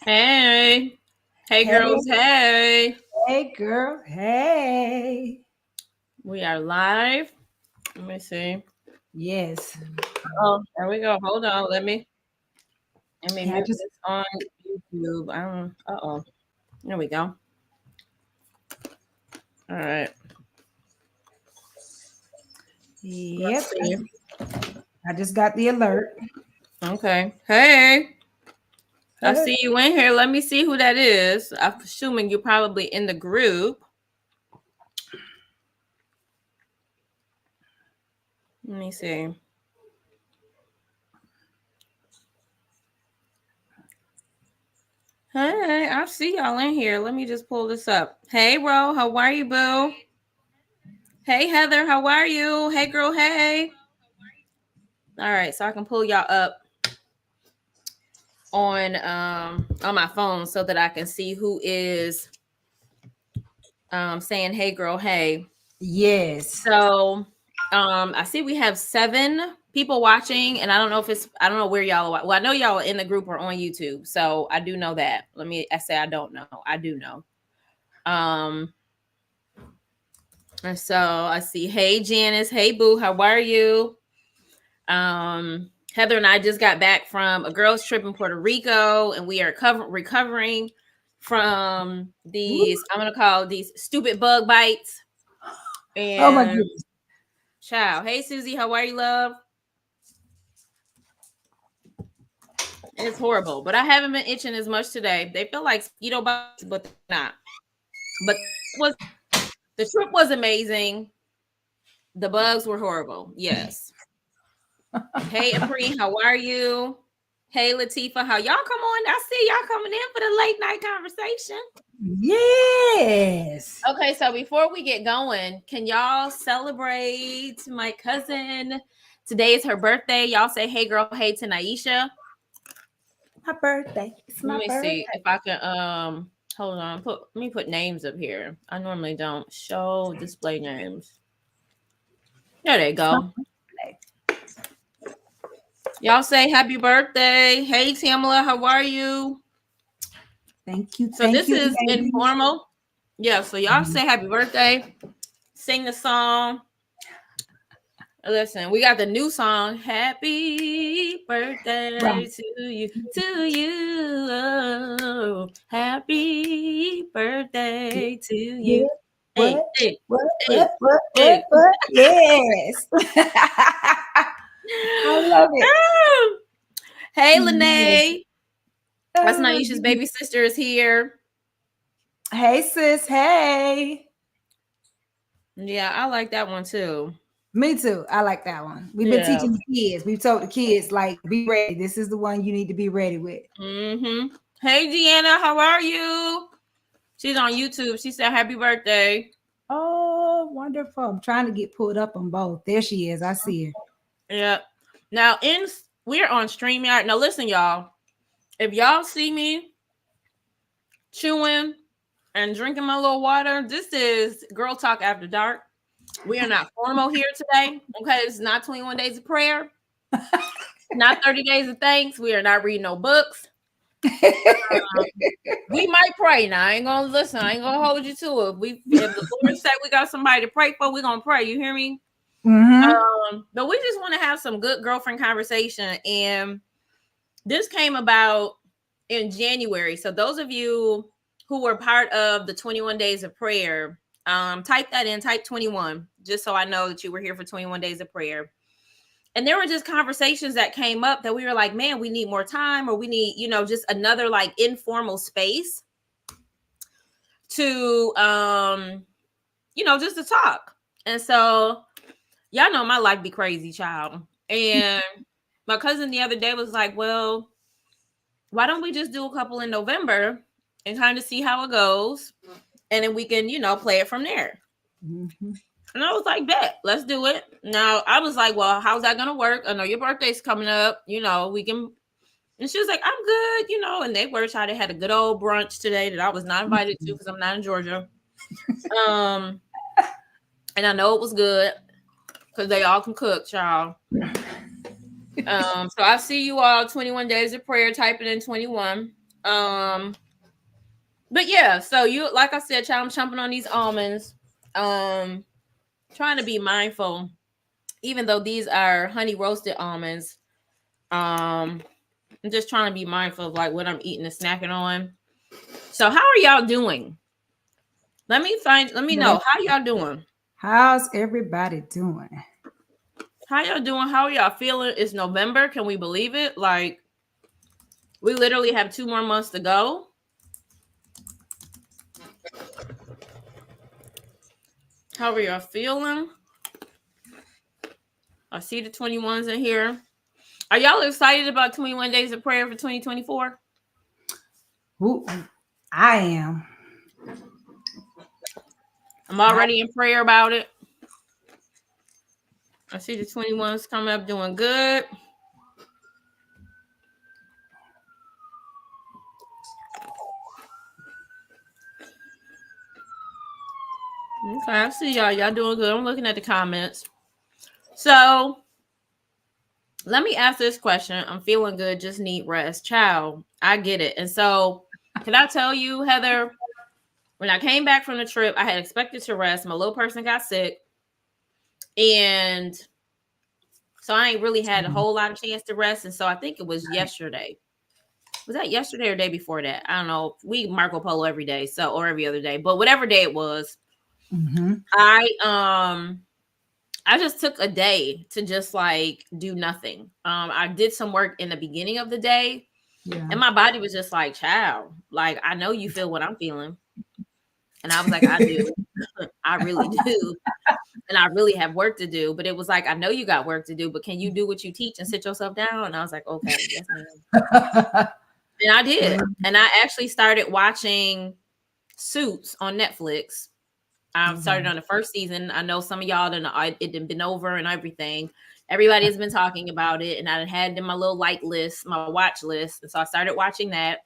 Hey. Hey, Hey, girls. Hey. hey, girl. Hey. We are live. Let me see. Yes. Oh, there we go. Hold on. Let me Yeah, I mute just this on YouTube. Uh-oh. There we go. All right. Let's yep. see. I just got the alert. Okay. Hey. I Hey. see you in here. Let me see who that is. I'm assuming you're probably in the group. Let me see. Hey, I see y'all in here. Let me just pull this up. Hey, Ro. How are you, boo? Hey, Heather. How are you? Hey, girl. Hey. All right, so I can pull y'all up on my phone so that I can see who is saying hey girl hey. Yes. So I see we have 7 people watching, and I don't know where y'all are. Well, I know y'all are in the group or on YouTube, so I do know that. I say I don't know. I do know. And so I see hey Janice, hey Boo, how are you? Heather and I just got back from a girls' trip in Puerto Rico, and we are recovering from Woo. these, I'm going to call these stupid bug bites. Oh my And, goodness. child, hey, Susie, how are you, love? It's horrible, but I haven't been itching as much today. They feel like mosquito bites, but they're not. But the trip was amazing. The bugs were horrible. Yes. Hey, Apri, how are you? Hey, Latifa, how y'all come on? I see y'all coming in for the late night conversation. Yes. Okay, so before we get going, can y'all celebrate my cousin? Today is her birthday. Y'all say hey girl, hey to Nyisha. My birthday. It's Let my me birthday. see if I can hold on. Let me put names up here. I normally don't show display names. There they It's my go. birthday. Y'all say happy birthday. Hey Tamala, how are you? Thank you. So Thank this you, is ladies. informal. Yeah, so y'all say happy birthday. Sing the song. Listen, we got the new song. Happy Right. birthday to you. Oh, happy birthday to Yeah. you. Hey, What? hey, What? hey, What? What? What? hey. What? Yes. I love it. Hey, Yes. Lene. That's Oh my Naisha's goodness. baby sister is here. Hey, sis. Hey. Yeah, I like that one too. Me too. I like that one. We've been Yeah. teaching the kids. We've told the kids, like, be ready. This is the one you need to be ready with. Mm-hmm. Hey, Deanna, how are you? She's on YouTube. She said happy birthday. Oh, wonderful. I'm trying to get pulled up on both. There she is. I see her. Yeah. Now we're on StreamYard. Now listen, y'all. If y'all see me chewing and drinking my little water, this is Girl Talk After Dark. We are not formal here today. Okay, it's not 21 days of prayer, not 30 days of thanks. We are not reading no books. We might pray now. I ain't gonna listen. I ain't gonna hold you to it. If the Lord say we got somebody to pray for, we're gonna pray. You hear me? Mm-hmm. But we just want to have some good girlfriend conversation. And this came about in January. So those of you who were part of the 21 days of prayer, type that in, type 21, just so I know that you were here for 21 days of prayer. And there were just conversations that came up that we were like, man, we need more time, or we need, just another like informal space to just to talk. And so y'all know my life be crazy, child. And my cousin the other day was like, well, why don't we just do a couple in November and kind of see how it goes? And then we can, play it from there. Mm-hmm. And I was like, bet, let's do it. Now I was like, well, how's that gonna work? I know your birthday's coming up, we can. And she was like, I'm good, and they were trying to had a good old brunch today that I was not invited to because I'm not in Georgia. Um, and I know it was good because they all can cook, y'all. So I see you all 21 days of prayer, typing in 21. Um, but yeah, so you like I said, child, I'm chomping on these almonds. Um, trying to be mindful, even though these are honey roasted almonds. Um, I'm just trying to be mindful of like what I'm eating and snacking on. So how are y'all doing? Let me Yeah. know how y'all doing. How's everybody doing? How y'all doing? How are y'all feeling? It's November. Can we believe it? Like we literally have 2 more months to go. How are y'all feeling? I see the 21s in here. Are y'all excited about 21 days of prayer for 2024? Ooh, I am. I'm I, already in prayer about it. I see the 21s coming up doing good. Okay, I see y'all. Y'all doing good. I'm looking at the comments. So let me ask this question. I'm feeling good, just need rest. Child, I get it. And so, can I tell you, Heather, when I came back from the trip, I had expected to rest. My little person got sick. And so I ain't really had a whole lot of chance to rest. And so I think it was yesterday. Was that yesterday or day before that? I don't know. We Marco Polo every day, so or every other day. But whatever day it was, mm-hmm. I just took a day to just like do nothing. I did some work in the beginning of the day, Yeah. and my body was just like, "Child, like I know you feel what I'm feeling," and I was like, "I do, I really do, and I really have work to do." But it was like, "I know you got work to do, but can you do what you teach and sit yourself down?" And I was like, "Okay, yes, ma'am," and I did, and I actually started watching Suits on Netflix. I started on the first season. I know some of y'all it done been over and everything. Everybody has been talking about it, and I had it in my little like list, my watch list. And so I started watching that.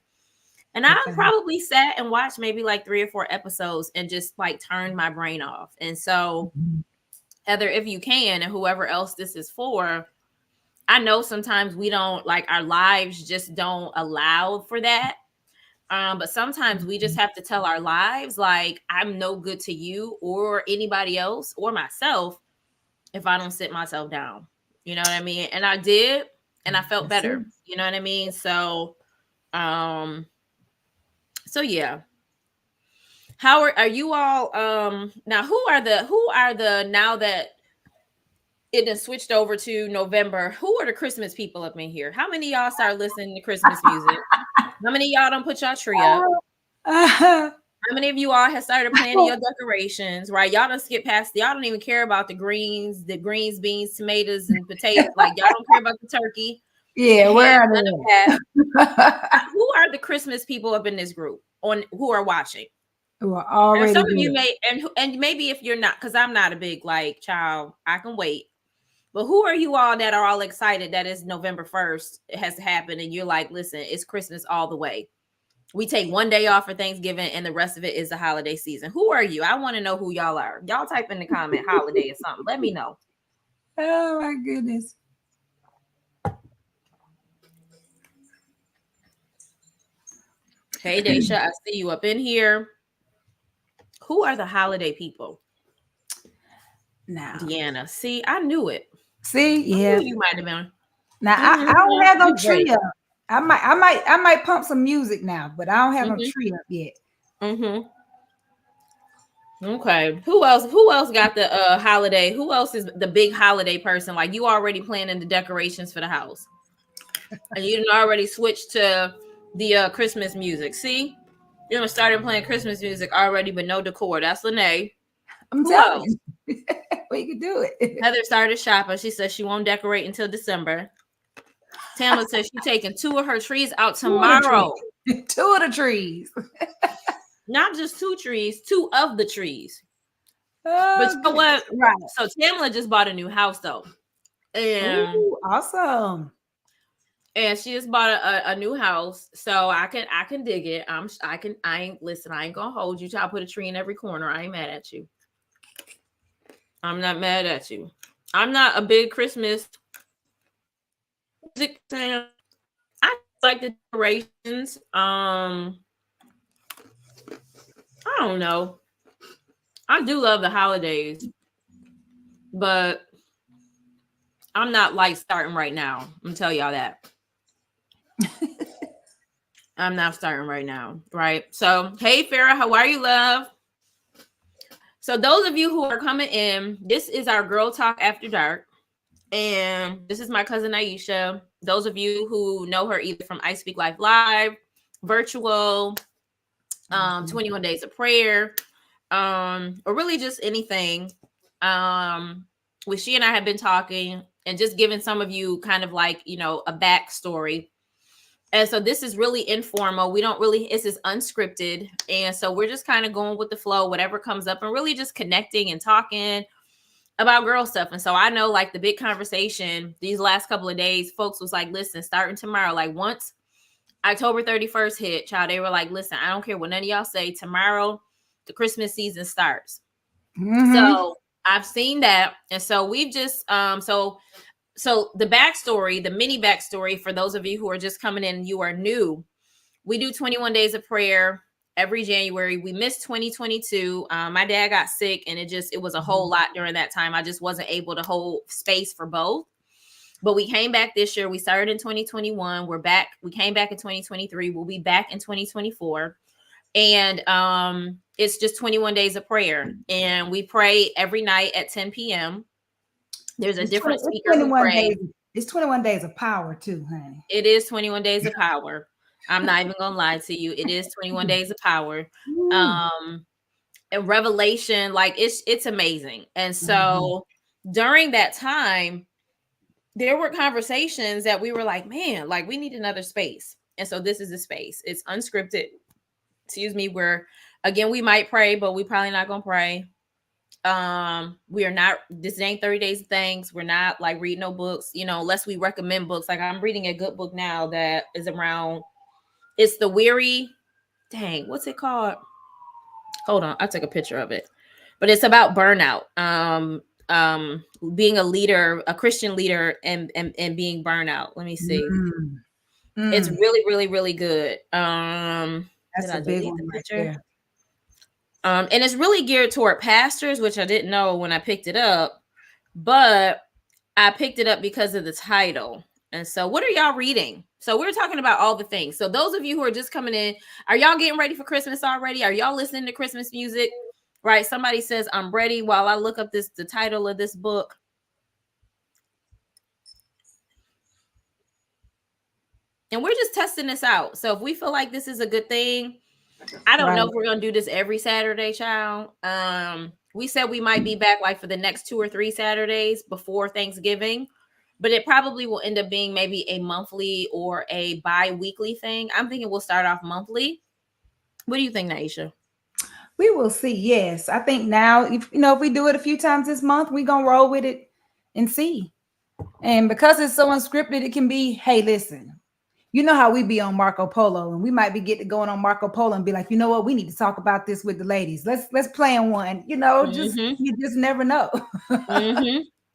And I Okay. probably sat and watched maybe like 3 or 4 episodes and just like turned my brain off. And so, Heather, if you can, and whoever else this is for, I know sometimes we don't like our lives just don't allow for that. But sometimes we just have to tell our lives, like, I'm no good to you or anybody else or myself if I don't sit myself down. You know what I mean? And I did, and I felt That's it. better. You know what I mean? Um, so yeah. How are you all? Now who are the now that it has switched over to November? Who are the Christmas people up in here? How many of y'all start listening to Christmas music? How many of y'all don't put y'all tree up? How many of you all have started planning your decorations, right? Y'all don't skip past, y'all don't even care about the greens, beans, tomatoes, and potatoes. Like, y'all don't care about the turkey, the Yeah, ham, where are none of that. they? Who are the Christmas people up in this group on who are watching? Who are And already some of you there. may, and maybe if you're not, because I'm not a big like child, I can wait. But who are you all that are all excited that it's November 1st, it has happened, and you're like, listen, it's Christmas all the way. We take one day off for Thanksgiving and the rest of it is the holiday season. Who are you? I want to know who y'all are. Y'all type in the comment holiday or something. Let me know. Oh my goodness. Hey, Daisha, I see you up in here. Who are the holiday people? Now, Deanna. See, I knew it. see, I yeah. knew you might have been. Now I don't have no tree up. I might pump some music now, but I don't have no tree up yet. Mm-hmm. Okay. Who else got the holiday? Who else is the big holiday person? Like you already planning the decorations for the house. And you didn't already switch to the Christmas music. See? You know, started playing Christmas music already, but no decor. That's Lene. I'm Who telling else? you, we can do it. Heather started shopping. She says she won't decorate until December. Tamla says she's taking 2 of her trees out Two of the tomorrow. trees. Two of the trees. Not just 2 trees, 2 of the trees. But Oh, you know goodness. what? Right. So Tamla just bought a new house though. And Ooh, awesome. she just bought a new house. So I can dig it. I ain't gonna hold you till I put a tree in every corner. I ain't mad at you. I'm not mad at you. I'm not a big Christmas music fan. I like the decorations. I don't know. I do love the holidays, but I'm not like starting right now. I'm gonna tell y'all that. I'm not starting right now, right? So, hey Farah, how are you, love? So, those of you who are coming in, this is our Girl Talk After Dark. And this is my cousin Nyisha. Those of you who know her either from I Speak Life Live, virtual, 21 Days of Prayer, or really just anything. With she and I have been talking and just giving some of you kind of like, you know, a backstory. And so this is really informal. We don't really, this is unscripted. And so we're just kind of going with the flow, whatever comes up, and really just connecting and talking about girl stuff. And so I know like the big conversation these last couple of days, folks was like, listen, starting tomorrow, like once October 31st hit, child, they were like, listen, I don't care what none of y'all say. Tomorrow, the Christmas season starts. Mm-hmm. So I've seen that. And so we've just, so the backstory, the mini backstory for those of you who are just coming in, you are new. We do 21 Days of Prayer every January. We missed 2022. My dad got sick and it was a whole lot during that time. I just wasn't able to hold space for both. But we came back this year. We started in 2021. We're back. We came back in 2023. We'll be back in 2024. And it's just 21 Days of Prayer. And we pray every night at 10 p.m. There's a different speaker who prays. It's 21 Days of Power too, honey. It is 21 Days of Power. I'm not even gonna lie to you. It is 21 Days of Power. And Revelation, like it's amazing. And so during that time, there were conversations that we were like, man, like we need another space. And so this is the space. It's unscripted. Excuse me. Again, we might pray, but we probably not gonna pray. We are not, this ain't 30 days of things. We're not like reading no books, you know, unless we recommend books. Like I'm reading a good book now that is around, it's the weary, dang, what's it called? Hold on, I took a picture of it. But it's about burnout. Being a leader, a Christian leader and being burnout. Let me see. It's really, really, really good. That's a big one right there. And it's really geared toward pastors, which I didn't know when I picked it up, but I picked it up because of the title. And so what are y'all reading? So we're talking about all the things. So those of you who are just coming in, are y'all getting ready for Christmas already? Are y'all listening to Christmas music? Right? Somebody says, I'm ready, while I look up the title of this book. And we're just testing this out. So if we feel like this is a good thing, I don't know if we're going to do this every Saturday, child. We said we might be back like for the next 2 or 3 Saturdays before Thanksgiving, but it probably will end up being maybe a monthly or a bi-weekly thing. I'm thinking we'll start off monthly. What do you think, Nyisha? We will see. Yes. I think now, if we do it a few times this month, we're going to roll with it and see. And because it's so unscripted, it can be, hey, listen, you know how we be on Marco Polo, and we might be going on Marco Polo and be like, you know what, we need to talk about this with the ladies. Let's plan one, you just never know.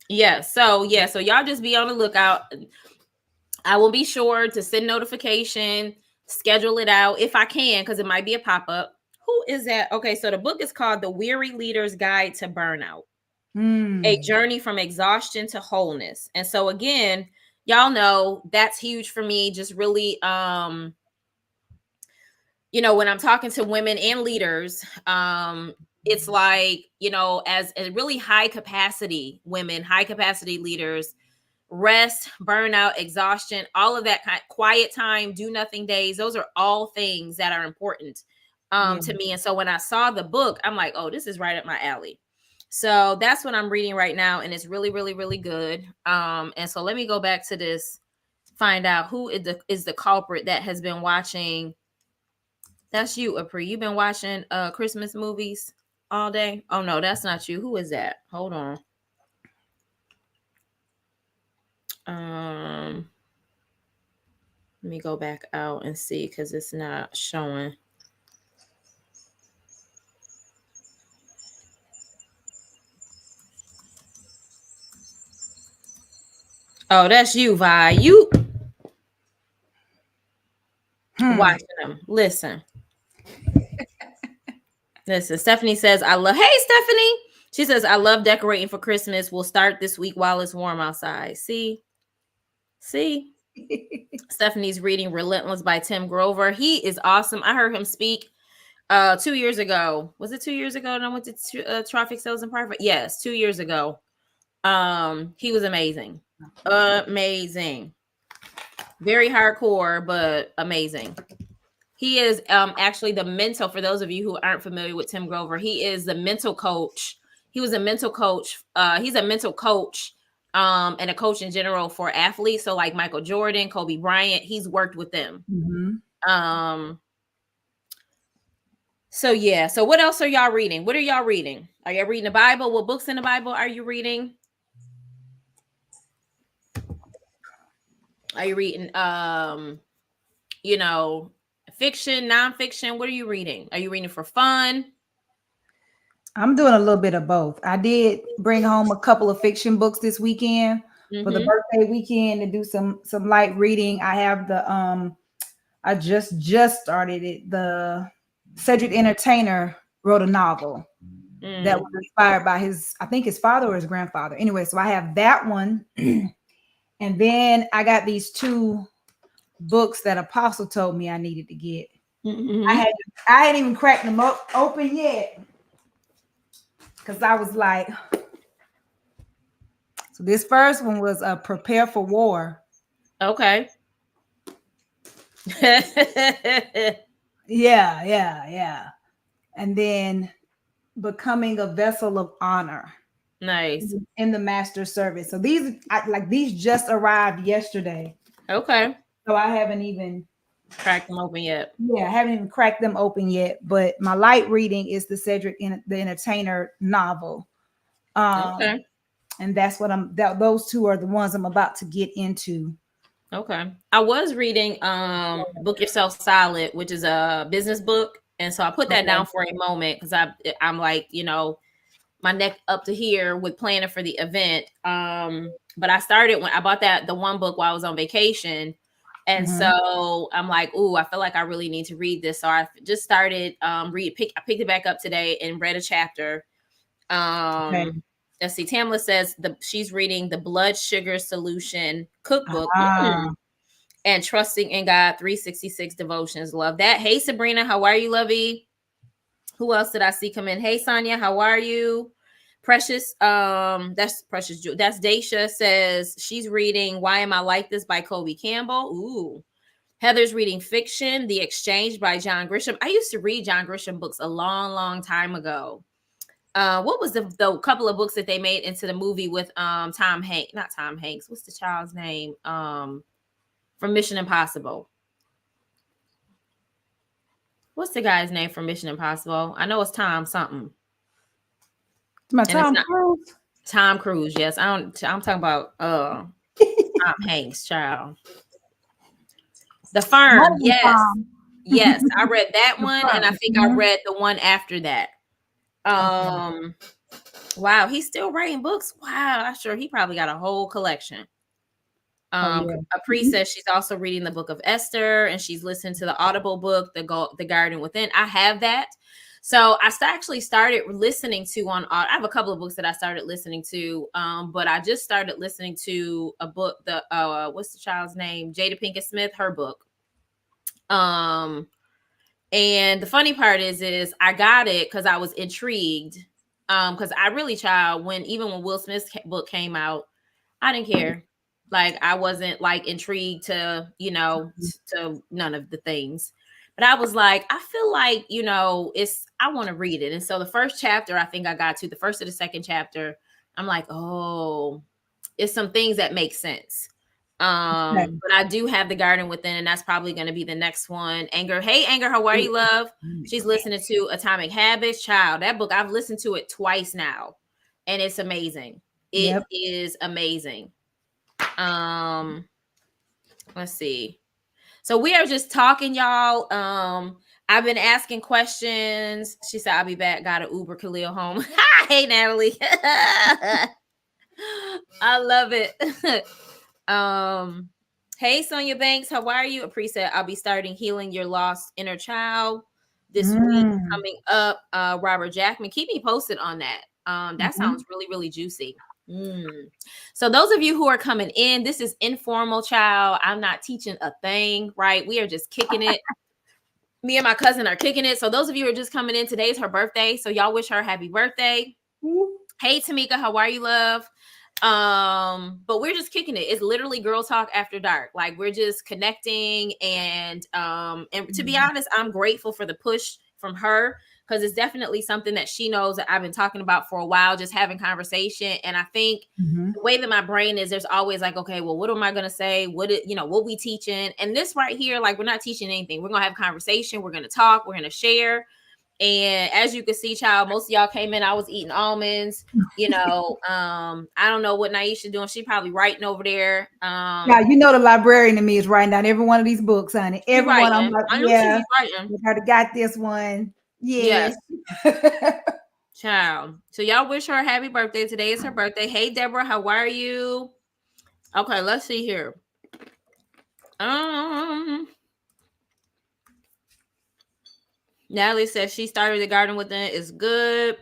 Yeah. So y'all just be on the lookout. I will be sure to send notification, schedule it out if I can, because it might be a pop-up. Who is that? Okay, so the book is called The Weary Leader's Guide to Burnout. A journey from exhaustion to wholeness. And so again, y'all know that's huge for me. Just really, when I'm talking to women and leaders, it's like, as really high capacity women, high capacity leaders, rest, burnout, exhaustion, all of that kind, quiet time, do nothing days. Those are all things that are important to me. And so when I saw the book, I'm like, oh, this is right up my alley. So that's what I'm reading right now. And it's really, really, really good. And so let me go back to this, find out who is the culprit that has been watching. That's you, Apri. You've been watching Christmas movies all day. Oh no, that's not you. Who is that? Hold on. Let me go back out and see, because it's not showing. Oh, that's you, Vi. watching them. Listen. Stephanie says, I love, hey, Stephanie. She says, I love decorating for Christmas. We'll start this week while it's warm outside. See? Stephanie's reading Relentless by Tim Grover. He is awesome. I heard him speak 2 years ago. Was it 2 years ago? And I went to Traffic Sales and Profit. Yes, 2 years ago. He was amazing. Amazing. Very hardcore, but amazing. He is actually the mental, for those of you who aren't familiar with Tim Grover, he is the mental coach. He was a mental coach. He's a mental coach and a coach in general for athletes. So like Michael Jordan, Kobe Bryant, he's worked with them. So yeah. So what else are y'all reading? What are y'all reading? Are y'all reading the Bible? What books in the Bible are you reading? Are you reading fiction, nonfiction? What are you reading? Are you reading for fun? I'm doing a little bit of both. I did bring home a couple of fiction books this weekend for the birthday weekend to do some light reading. I have the I just started it. The Cedric Entertainer wrote a novel that was inspired by his father or his grandfather. Anyway, so I have that one. And then I got these 2 books that Apostle told me I needed to get. I hadn't even cracked them open yet. Because I was like, so this first one was Prepare for War. Okay. Yeah. And then Becoming a Vessel of Honor. Nice. In the Master Service. So these just arrived yesterday. Okay. So I haven't even cracked them open yet. Yeah, I haven't even cracked them open yet. But my light reading is the Cedric the Entertainer novel. Okay. And that's what those 2 are the ones I'm about to get into. Okay. I was reading Book Yourself Solid, which is a business book. And so I put that down for a moment because I'm like, my neck up to here with planning for the event. But I started when I bought the one book while I was on vacation. And so I'm like, ooh, I feel like I really need to read this. So I just started I picked it back up today and read a chapter. Let's see. Tamla says she's reading the Blood Sugar Solution cookbook and Trusting in God 366 Devotions. Love that. Hey, Sabrina, how are you, lovey? Who else did I see come in? Hey, Sonia, how are you? Precious, that's Precious. That's Daisha says she's reading Why Am I Like This by Kobe Campbell. Ooh. Heather's reading Fiction, The Exchange by John Grisham. I used to read John Grisham books a long, long time ago. What was the couple of books that they made into the movie with Tom Hanks? Not Tom Hanks. What's the child's name? From Mission Impossible. What's the guy's name from Mission Impossible? I know it's Tom something. Tom Cruise. Tom Cruise, yes. I'm talking about Tom Hanks, child. The Firm, yes. Yes, I read that one, and I think I read the one after that. Wow, he's still writing books. Wow, I'm sure he probably got a whole collection. Apri says she's also reading the book of Esther, and she's listened to the Audible book, The Garden Within. I have that. So I actually started listening to I have a couple of books that I started listening to, but I just started listening to a book, what's the child's name? Jada Pinkett Smith, her book. And the funny part is I got it because I was intrigued. Because I really, even when Will Smith's book came out, I didn't care. Like I wasn't like intrigued to none of the things. But I was like, I feel like, I want to read it. And so the first chapter, I think I got to the first or the second chapter, I'm like, oh, it's some things that make sense. But I do have The Garden Within, and that's probably going to be the next one. Anger. Hey, Anger, how are you, love? She's listening to Atomic Habits. Child, that book, I've listened to it twice now, and it's amazing. It is amazing. Let's see. So we are just talking, y'all. I've been asking questions. She said, I'll be back. Got an Uber Khalil home. Hey, Natalie. I love it. Hey, Sonia Banks, how are you? A preset. I'll be starting healing your lost inner child this week Mm. coming up. Robert Jackman, keep me posted on that. That Mhm. sounds really, really juicy. So those of you who are coming in, this is informal, child. I'm not teaching a thing, right? We are just kicking it. Me and my cousin are kicking it. So those of you who are just coming in, today's her birthday. So y'all wish her happy birthday. Hey, Tamika, how are you, love? But we're just kicking it. It's literally Girl Talk After Dark. Like, we're just connecting, and to be honest, I'm grateful for the push from her, because it's definitely something that she knows that I've been talking about for a while, just having conversation. And I think the way that my brain is, there's always like, okay, well, what am I gonna say? What we teaching? And this right here, like, we're not teaching anything. We're gonna have conversation, we're gonna talk, we're gonna share. And as you can see, child, most of y'all came in, I was eating almonds. I don't know what Nyisha doing. She probably writing over there. Yeah, you know the librarian in me is writing down every one of these books, honey. She Every one. I'm writing. like, I knew she yeah, was writing. I gotta got this one. Yes, Yes. child. So y'all wish her a happy birthday. Today is her birthday. Hey, Deborah, how are you? Okay, let's see here. Natalie says she started the garden with it. Is good.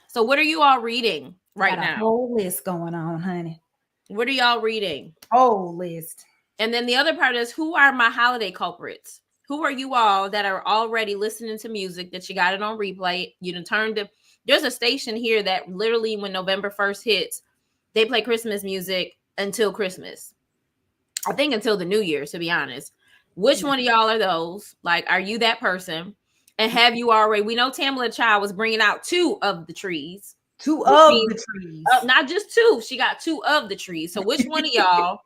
So what are you all reading right Got a now? whole list going on, honey. What are y'all reading? Whole list. And then the other part is, who are my holiday culprits? Who are you all that are already listening to music that you got it on replay? You done turned it. There's a station here that literally, when November 1st hits, they play Christmas music until Christmas. I think until the New Year, to be honest. Which one of y'all are those? Like, are you that person? And have you already? We know Tamala Child was bringing out 2 of the trees. Two of the trees. Not just 2. She got 2 of the trees. So which one of y'all?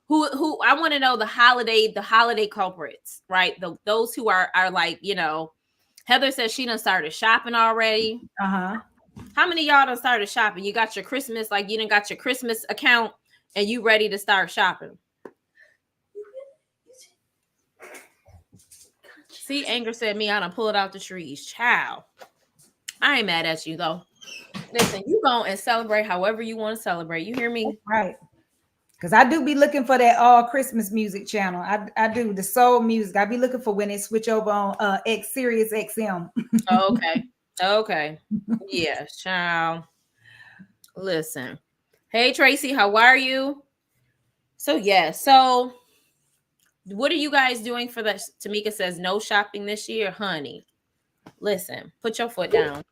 Who I want to know the holiday culprits, right? Those who are like, Heather says she done started shopping already. How many of y'all done started shopping? You got your Christmas, like, you done got your Christmas account and you ready to start shopping. See, Anger said me, I done pulled out the trees. Child, I ain't mad at you though. Listen, you go and celebrate however you want to celebrate. You hear me? Right. Because I do be looking for that all Christmas music channel. I do the soul music. I be looking for when they switch over on Sirius XM. Okay. Yeah, child. Listen. Hey Tracy, how are you? So what are you guys doing for that? Tamika says no shopping this year, honey. Listen, put your foot down.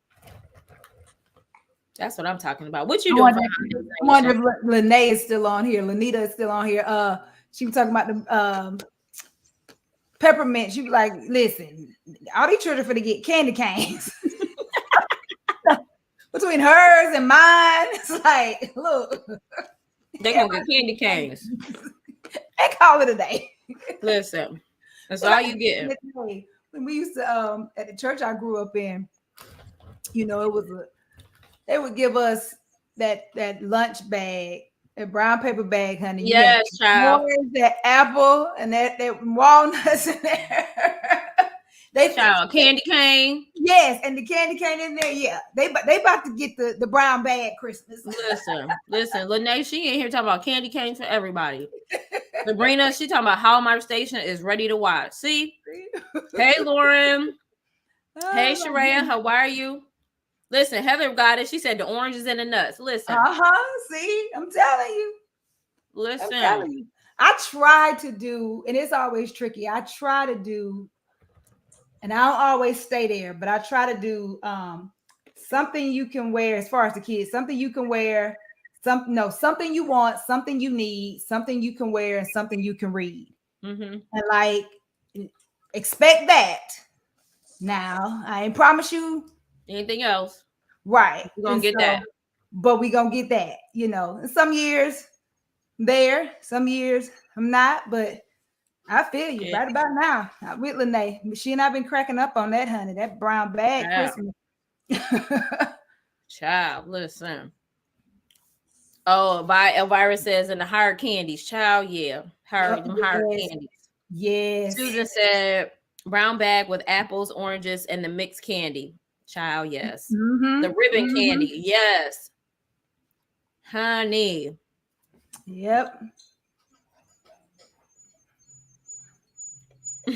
That's what I'm talking about. What you doing for I wonder if Lene is still on here. Lanita is still on here. She was talking about the peppermint. She was like, listen, all these children for to get candy canes. Between hers and mine, it's like, look. They're going to get candy canes. They call it a day. Listen, that's all you get. When we used to, at the church I grew up in, it was they would give us that lunch bag, a brown paper bag, honey. Yes, child. Orange, that apple, and that walnuts in there. Child, candy cane. Yes, and the candy cane in there. Yeah, they about to get the brown bag Christmas. Listen, Lene, she ain't here talking about candy canes for everybody. Sabrina, she talking about Hallmark Station is ready to watch. See? Hey, Lauren. Hey, Sheraya, how are you? Listen, Heather got it. She said the oranges and the nuts. Listen. See, I'm telling you. Listen. I'm telling you. I try to do, and it's always tricky. I try to do, and I don't always stay there, but I try to do something you can wear as far as the kids, something you can wear, something you want, something you need, something you can wear, and something you can read. And like, expect that. Now, I ain't promise you anything else. Right. We're going to get that. But we're going to get that, Some years there, some years I'm not, but I feel you right about now. I'm with Lene. She and I've been cracking up on that, honey. That brown bag Christmas. Child, listen. Oh, Elvira says, and the hard candies. Child, yeah. Hard candies. Yes. Susan said, brown bag with apples, oranges, and the mixed candy. Child, yes. The ribbon candy. Yes. Honey. Yep.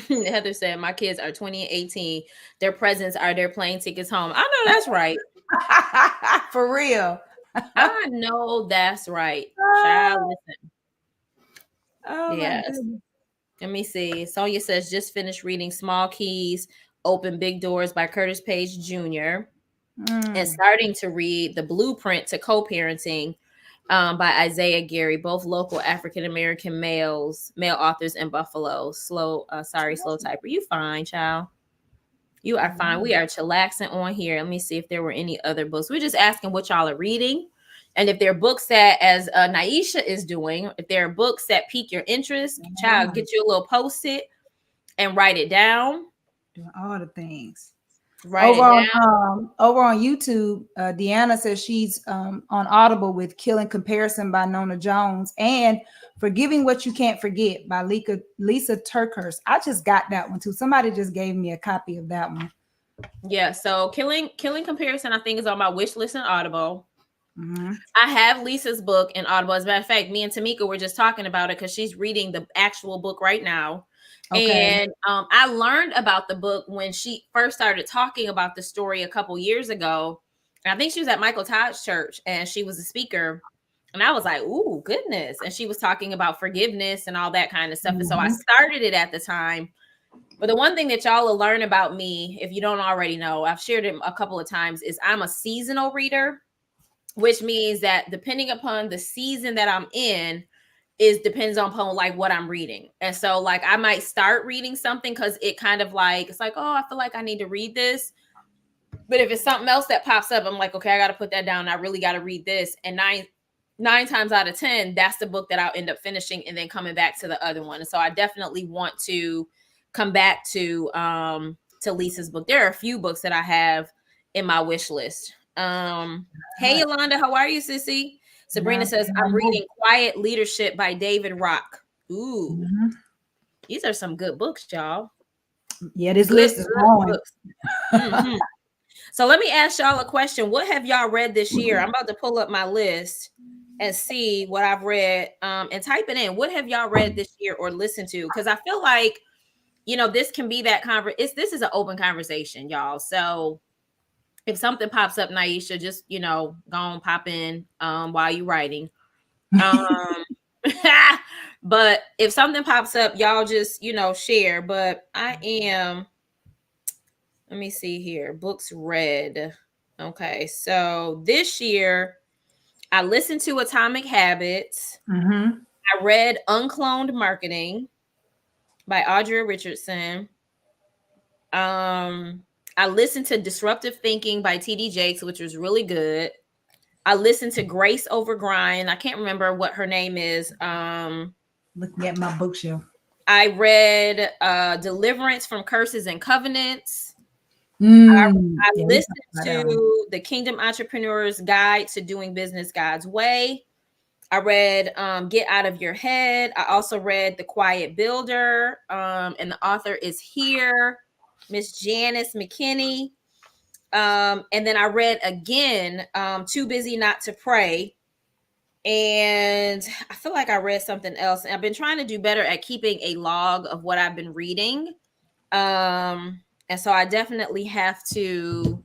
Heather said, my kids are 20 and 18. Their presents are their plane tickets home. I know that's right. For real. I know that's right. Child, Oh, listen. oh my Yes. goodness. Let me see. Sonia says, just finished reading Small Keys, Open Big Doors by Curtis Page Jr. and Mm, starting to read The Blueprint to Co-Parenting by Isaiah Gary, both local African American male authors in Buffalo. Slow typer. You fine, child. You are fine. We are chillaxing on here. Let me see if there were any other books. We're just asking what y'all are reading. And if there are books that, as Nyisha is doing, if there are books that pique your interest, child, get you a little post-it and write it down. doing all the things. Write it down. Over on YouTube, Deanna says she's on Audible with Killing Comparison by Nona Jones and Forgiving What You Can't Forget by Lisa Turkhurst. I just got that one too. Somebody just gave me a copy of that one. Yeah, so Killing Comparison, I think, is on my wish list in Audible. Mm-hmm. I have Lisa's book in Audible. As a matter of fact, me and Tamika were just talking about it because she's reading the actual book right now. Okay. And I learned about the book when she first started talking about the story a couple years ago. And I think she was at Michael Todd's church and she was a speaker. And I was like, ooh, goodness. And she was talking about forgiveness and all that kind of stuff. And so I Mm-hmm. started it at the time. But the one thing that y'all will learn about me, if you don't already know, I've shared it a couple of times, is I'm a seasonal reader, which means that depending upon the season that I'm in, depends upon like what I'm reading. And so like I might start reading something because it kind of like, it's like, oh, I feel like I need to read this. But if it's something else that pops up, I'm like, okay, I got to put that down. I really got to read this. And nine times out of 10, that's the book that I'll end up finishing and then coming back to the other one. And so I definitely want to come back to Lisa's book. There are a few books that I have in my wish list. Hey Yolanda, how are you, sissy? Sabrina says, I'm reading Quiet Leadership by David Rock. Ooh, these are some good books, y'all. Yeah, this Good, list is good growing. books. Mm-hmm. So let me ask y'all a question. What have y'all read this year? I'm about to pull up my list and see what I've read and type it in. What have y'all read this year or listened to? Because I feel like, this can be that this is an open conversation, y'all. So if something pops up, Nyisha, just, go on, pop in while you're writing. But if something pops up, y'all just, share. But let me see here. Books read. Okay. So this year, I listened to Atomic Habits. Mm-hmm. I read Uncloned Marketing by Audrey Richardson. I listened to Disruptive Thinking by TD Jakes, which was really good. I listened to Grace Over Grind. I can't remember what her name is. Looking at my bookshelf. I read Deliverance from Curses and Covenants. I Yeah, listened to The Kingdom Entrepreneur's Guide to Doing Business God's Way. I read Get Out of Your Head. I also read The Quiet Builder, and the author is here, Miss Janice McKinney. And then I read again, Too Busy Not to Pray. And I feel like I read something else. And I've been trying to do better at keeping a log of what I've been reading. And so I definitely have to,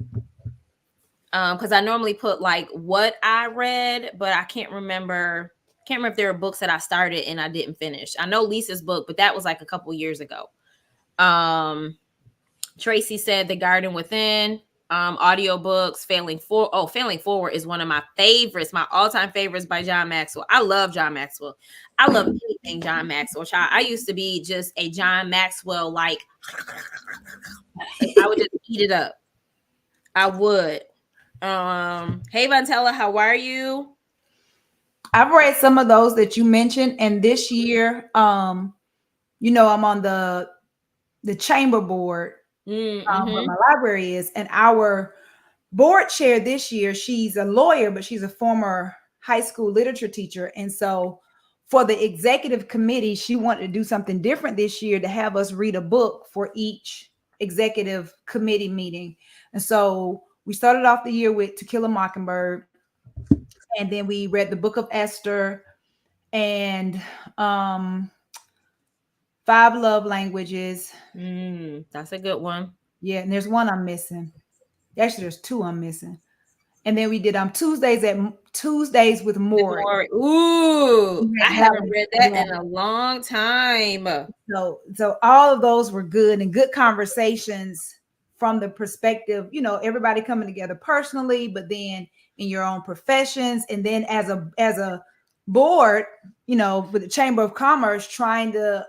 because I normally put like what I read, but I can't remember if there were books that I started and I didn't finish. I know Lisa's book, but that was like a couple years ago. Tracy said The Garden Within, audiobooks, Failing Forward is one of my favorites, my all-time favorites by John Maxwell. I love John Maxwell. I love anything John Maxwell. Child, I used to be just a John Maxwell, like I would just eat it up. I would. Hey Vantella, how are you? I've read some of those that you mentioned, and this year, I'm on the chamber board where my library is, and our board chair this year, she's a lawyer, but she's a former high school literature teacher, and so for the executive committee, she wanted to do something different this year to have us read a book for each executive committee meeting, and so we started off the year with To Kill a Mockingbird. And then we read the Book of Esther, and Five love languages. That's a good one. Yeah, and there's one I'm missing. Actually, there's two I'm missing. And then we did Tuesdays with With Maury. more. Ooh, I That haven't one, read that yeah. in a long time. So all of those were good and good conversations from the perspective, everybody coming together personally, but then in your own professions, and then as a board, with the Chamber of Commerce, trying to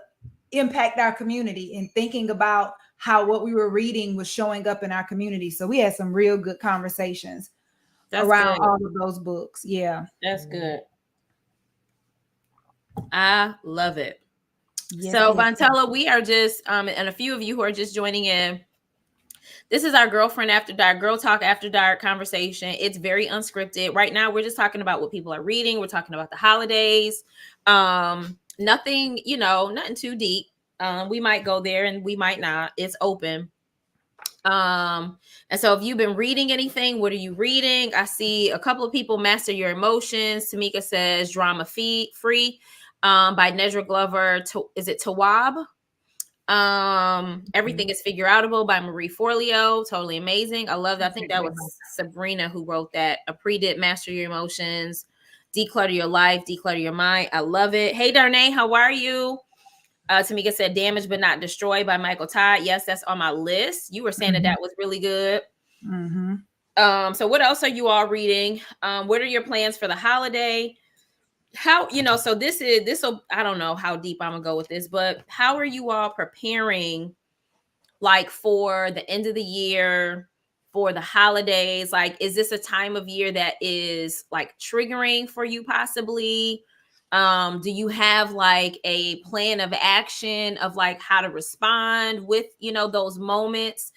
impact our community and thinking about how what we were reading was showing up in our community. So we had some real good conversations That's around good. all of those books. Yeah. That's good. I love it. Yes, So, yes. Vontella, we are just, and a few of you who are just joining in, this is our Girlfriend After Dark, Girl Talk After Dark conversation. It's very unscripted. Right now, we're just talking about what people are reading. We're talking about the holidays. Nothing, nothing too deep. We might go there and we might not. It's open. And so if you've been reading anything, what are you reading? I see a couple of people. Master Your Emotions. Tamika says Drama Free, by Nedra Glover. Is it Tawab? Everything is Figure Outable by Marie Forleo. Totally amazing. I love that. I think that was Sabrina who wrote that. Apri did Master Your Emotions, Declutter Your Life, Declutter Your Mind. I love it. Hey Darnay, how are you? Tamika said Damaged But Not Destroyed by Michael Todd. Yes, that's on my list. You were saying that was really good. So what else are you all reading? What are your plans for the holiday? How, so this will, I don't know how deep I'm gonna go with this, but how are you all preparing, like, for the end of the year, for the holidays? Like, is this a time of year that is like triggering for you possibly? Do you have like a plan of action of like how to respond with, those moments?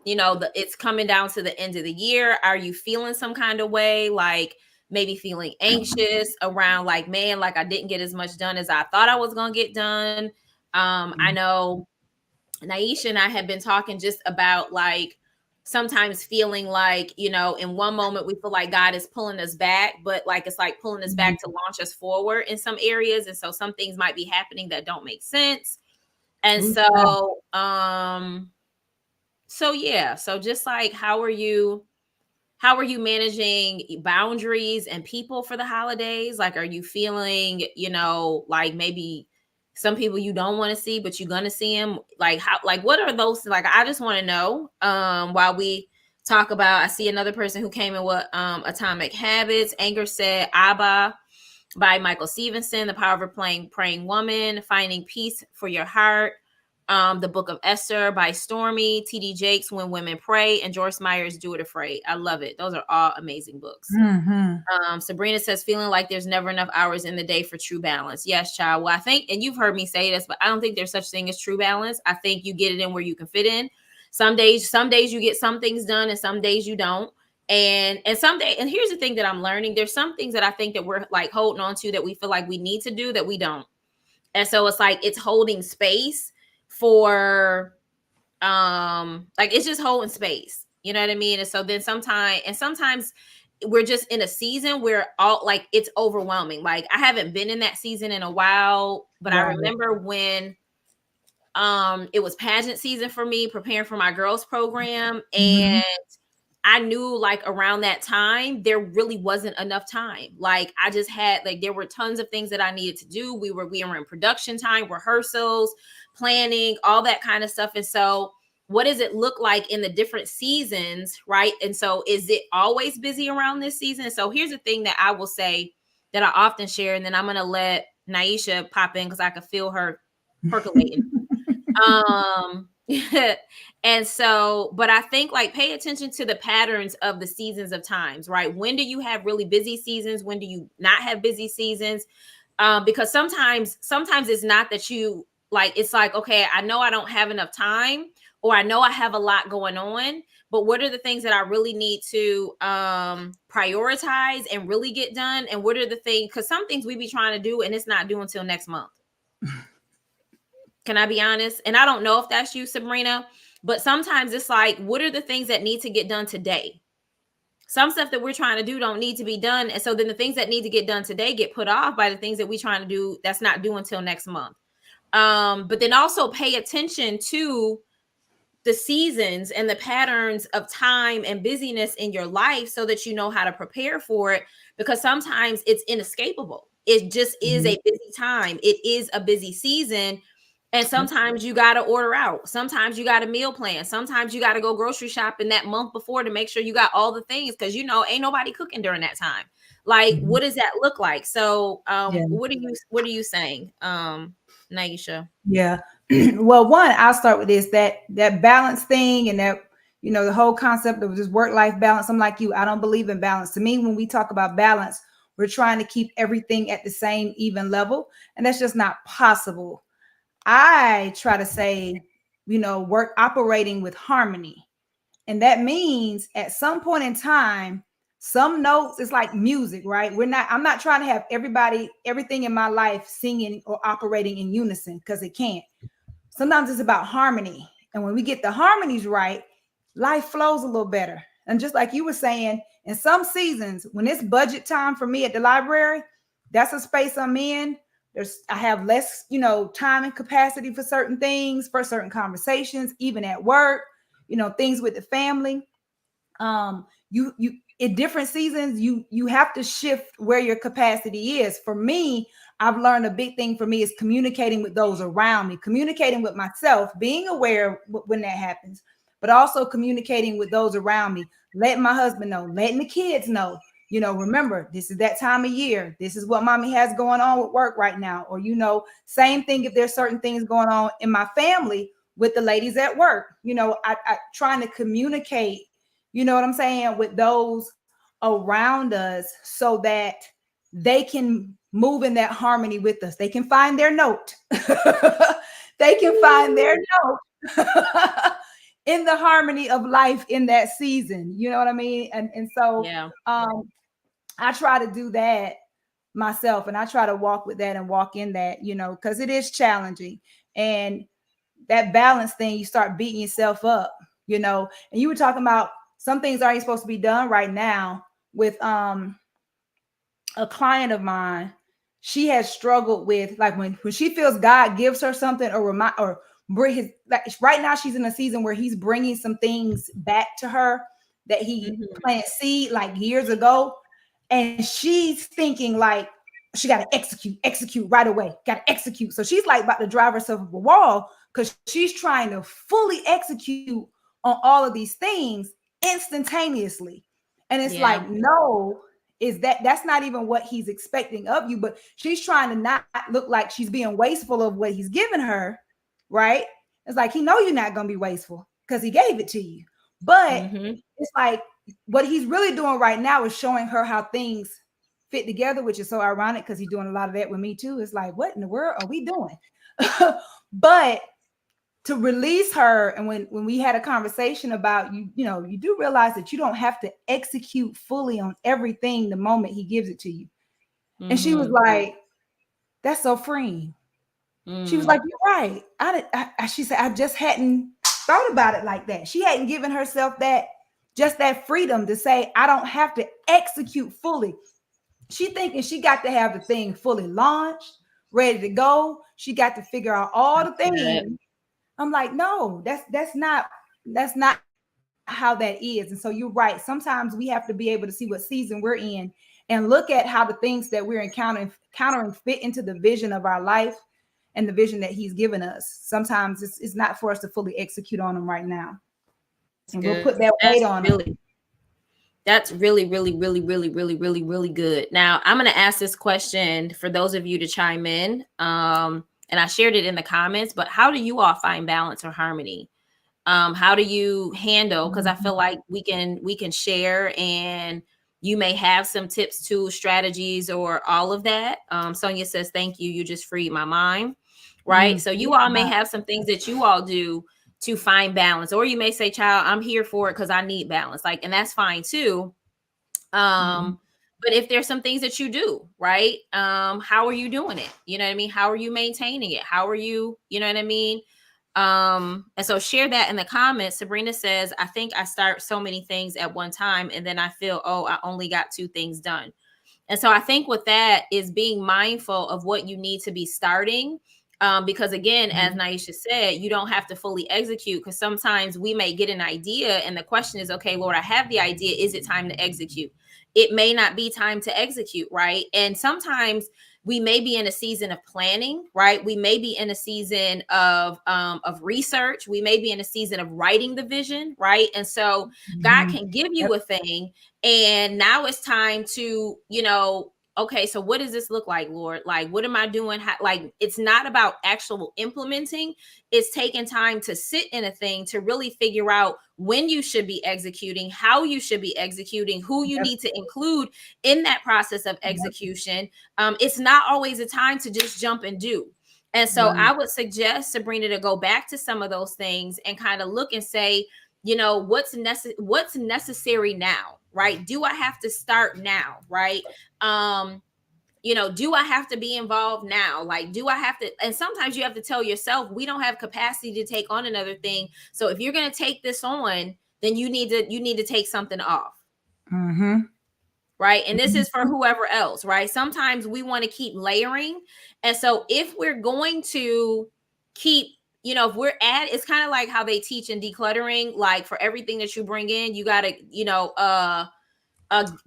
It's coming down to the end of the year. Are you feeling some kind of way, like maybe feeling anxious around, like, man, like I didn't get as much done as I thought I was gonna get done? I know Nyisha and I have been talking just about, like, sometimes feeling like, in one moment we feel like God is pulling us back, but like it's like pulling us back to launch us forward in some areas. And so some things might be happening that don't make sense. And so just like, how are you managing boundaries and people for the holidays? Like, are you feeling, like maybe some people you don't want to see, but you're going to see them? Like, what are those? Like, I just want to know, while we talk about, I see another person who came in with, Atomic Habits. Anger said Abba by Michael Stevenson, The Power of a Praying Woman, Finding Peace for Your Heart. The Book of Esther by Stormy, T.D. Jakes, When Women Pray, and Joyce Meyer's Do It Afraid. I love it. Those are all amazing books. Sabrina says, feeling like there's never enough hours in the day for true balance. Yes, child. Well, I think, and you've heard me say this, but I don't think there's such thing as true balance. I think you get it in where you can fit in. Some days you get some things done, and some days you don't. And someday, and here's the thing that I'm learning: there's some things that I think that we're like holding on to that we feel like we need to do that we don't. And so it's like it's holding space for, like, it's just holding space, you know what I mean? And so then sometimes we're just in a season where all, like, it's overwhelming. Like, I haven't been in that season in a while, but I remember when it was pageant season for me, preparing for my girls program, and I knew, like, around that time there really wasn't enough time. Like, I just had, like, there were tons of things that I needed to do. We were in production time, rehearsals, planning, all that kind of stuff. And so what does it look like in the different seasons, right? And so is it always busy around this season? So here's the thing that I will say that I often share, and then I'm going to let Nyisha pop in because I could feel her percolating. And so, but I think, like, pay attention to the patterns of the seasons of times, right? When do you have really busy seasons? When do you not have busy seasons? Because sometimes it's not that you, like, it's like, okay, I know I don't have enough time, or I know I have a lot going on, but what are the things that I really need to prioritize and really get done? And what are the things, because some things we be trying to do and it's not due until next month. Can I be honest? And I don't know if that's you, Sabrina, but sometimes it's like, what are the things that need to get done today? some stuff that we're trying to do don't need to be done. And so then the things that need to get done today get put off by the things that we're trying to do that's not due until next month. But then also pay attention to the seasons and the patterns of time and busyness in your life so that you know how to prepare for it, because sometimes it's inescapable. It just is a busy time. It is a busy season. And sometimes you got to order out. Sometimes you got to meal plan. Sometimes you got to go grocery shopping that month before to make sure you got all the things, because ain't nobody cooking during that time. Like, what does that look like? So Yeah. what are you saying, Nyisha? Yeah. Well, one, I'll start with this, that balance thing, and that, the whole concept of just work-life balance. I'm like you, I don't believe in balance. To me, when we talk about balance, we're trying to keep everything at the same even level, and that's just not possible. I try to say, work operating with harmony. And that means at some point in time, some notes, it's like music, right? I'm not trying to have everything in my life singing or operating in unison, because it can't. Sometimes it's about harmony. And when we get the harmonies right, life flows a little better. And just like you were saying, in some seasons, when it's budget time for me at the library, that's a space I'm in. I have less, time and capacity for certain things, for certain conversations, even at work, things with the family. You in different seasons, you have to shift where your capacity is. For me, I've learned a big thing for me is communicating with those around me, communicating with myself, being aware when that happens, but also communicating with those around me, letting my husband know, letting the kids know, remember, this is that time of year. This is what mommy has going on with work right now. Or, same thing if there's certain things going on in my family with the ladies at work. I trying to communicate, you know what I'm saying, with those around us so that they can move in that harmony with us. They can find their note. They can find their note in the harmony of life in that season. You know what I mean? And so Yeah. I try to do that myself, and I try to walk with that and walk in that, because it is challenging. And that balance thing, you start beating yourself up, and you were talking about some things aren't supposed to be done right now with a client of mine. She has struggled with, like, when she feels God gives her something or remind or bring his, like, right now she's in a season where he's bringing some things back to her that he planted seed like years ago, and she's thinking like she got to execute right away, got to execute. So she's like about to drive herself up a wall because she's trying to fully execute on all of these things instantaneously. And it's Yeah. like, no, that's not even what he's expecting of you. But she's trying to not look like she's being wasteful of what he's given her, right? It's like, he know you're not going to be wasteful because he gave it to you. But it's like, what he's really doing right now is showing her how things fit together, which is so ironic because he's doing a lot of that with me too. It's like, what in the world are we doing? But to release her, and when we had a conversation about, you do realize that you don't have to execute fully on everything the moment he gives it to you. And she was like, that's so freeing. She was like, you're right. She said, I just hadn't thought about it like that. She hadn't given herself that freedom to say, I don't have to execute fully. She thinking she got to have the thing fully launched, ready to go. She got to figure out all the things. I'm like, no, that's not how that is. And so you're right. Sometimes we have to be able to see what season we're in and look at how the things that we're encountering fit into the vision of our life and the vision that he's given us. Sometimes it's not for us to fully execute on them right now. That's And we'll good. put that weight on them. That's really, really, really, really, really, really, really good. Now, I'm going to ask this question for those of you to chime in. And I shared it in the comments, but how do you all find balance or harmony? How do you handle? Because I feel like we can share, and you may have some tips, tools, strategies, or all of that. Sonia says, thank you. You just freed my mind. Right. So you all may have some things that you all do to find balance, or you may say, child, I'm here for it because I need balance. Like, and that's fine too. But if there's some things that you do, right? How are you doing it? You know what I mean? How are you maintaining it? How are you, you know what I mean? And so share that in the comments. Sabrina says, I think I start so many things at one time and then I feel, oh, I only got 2 things done. And so I think with that is being mindful of what you need to be starting. Because again, as Nyisha said, you don't have to fully execute, because sometimes we may get an idea and the question is, okay, Lord, I have the idea. Is it time to execute? It may not be time to execute, right? And sometimes we may be in a season of planning, right? We may be in a season of research. We may be in a season of writing the vision, right? And so God can give you a thing, and now it's time to, okay, so what does this look like, Lord? Like, what am I doing? Like, it's not about actual implementing. It's taking time to sit in a thing to really figure out when you should be executing, how you should be executing, who you need to include in that process of execution. It's not always a time to just jump and do. And so I would suggest, Sabrina, to go back to some of those things and kind of look and say, what's necessary now, right? Do I have to start now, right? Do I have to be involved now? Like, do I have to? And sometimes you have to tell yourself, we don't have capacity to take on another thing. So if you're going to take this on, then you need to take something off. Right. And this is for whoever else, right? Sometimes we want to keep layering. And so if we're going to keep, if we're it's kind of like how they teach in decluttering, like for everything that you bring in, you got to,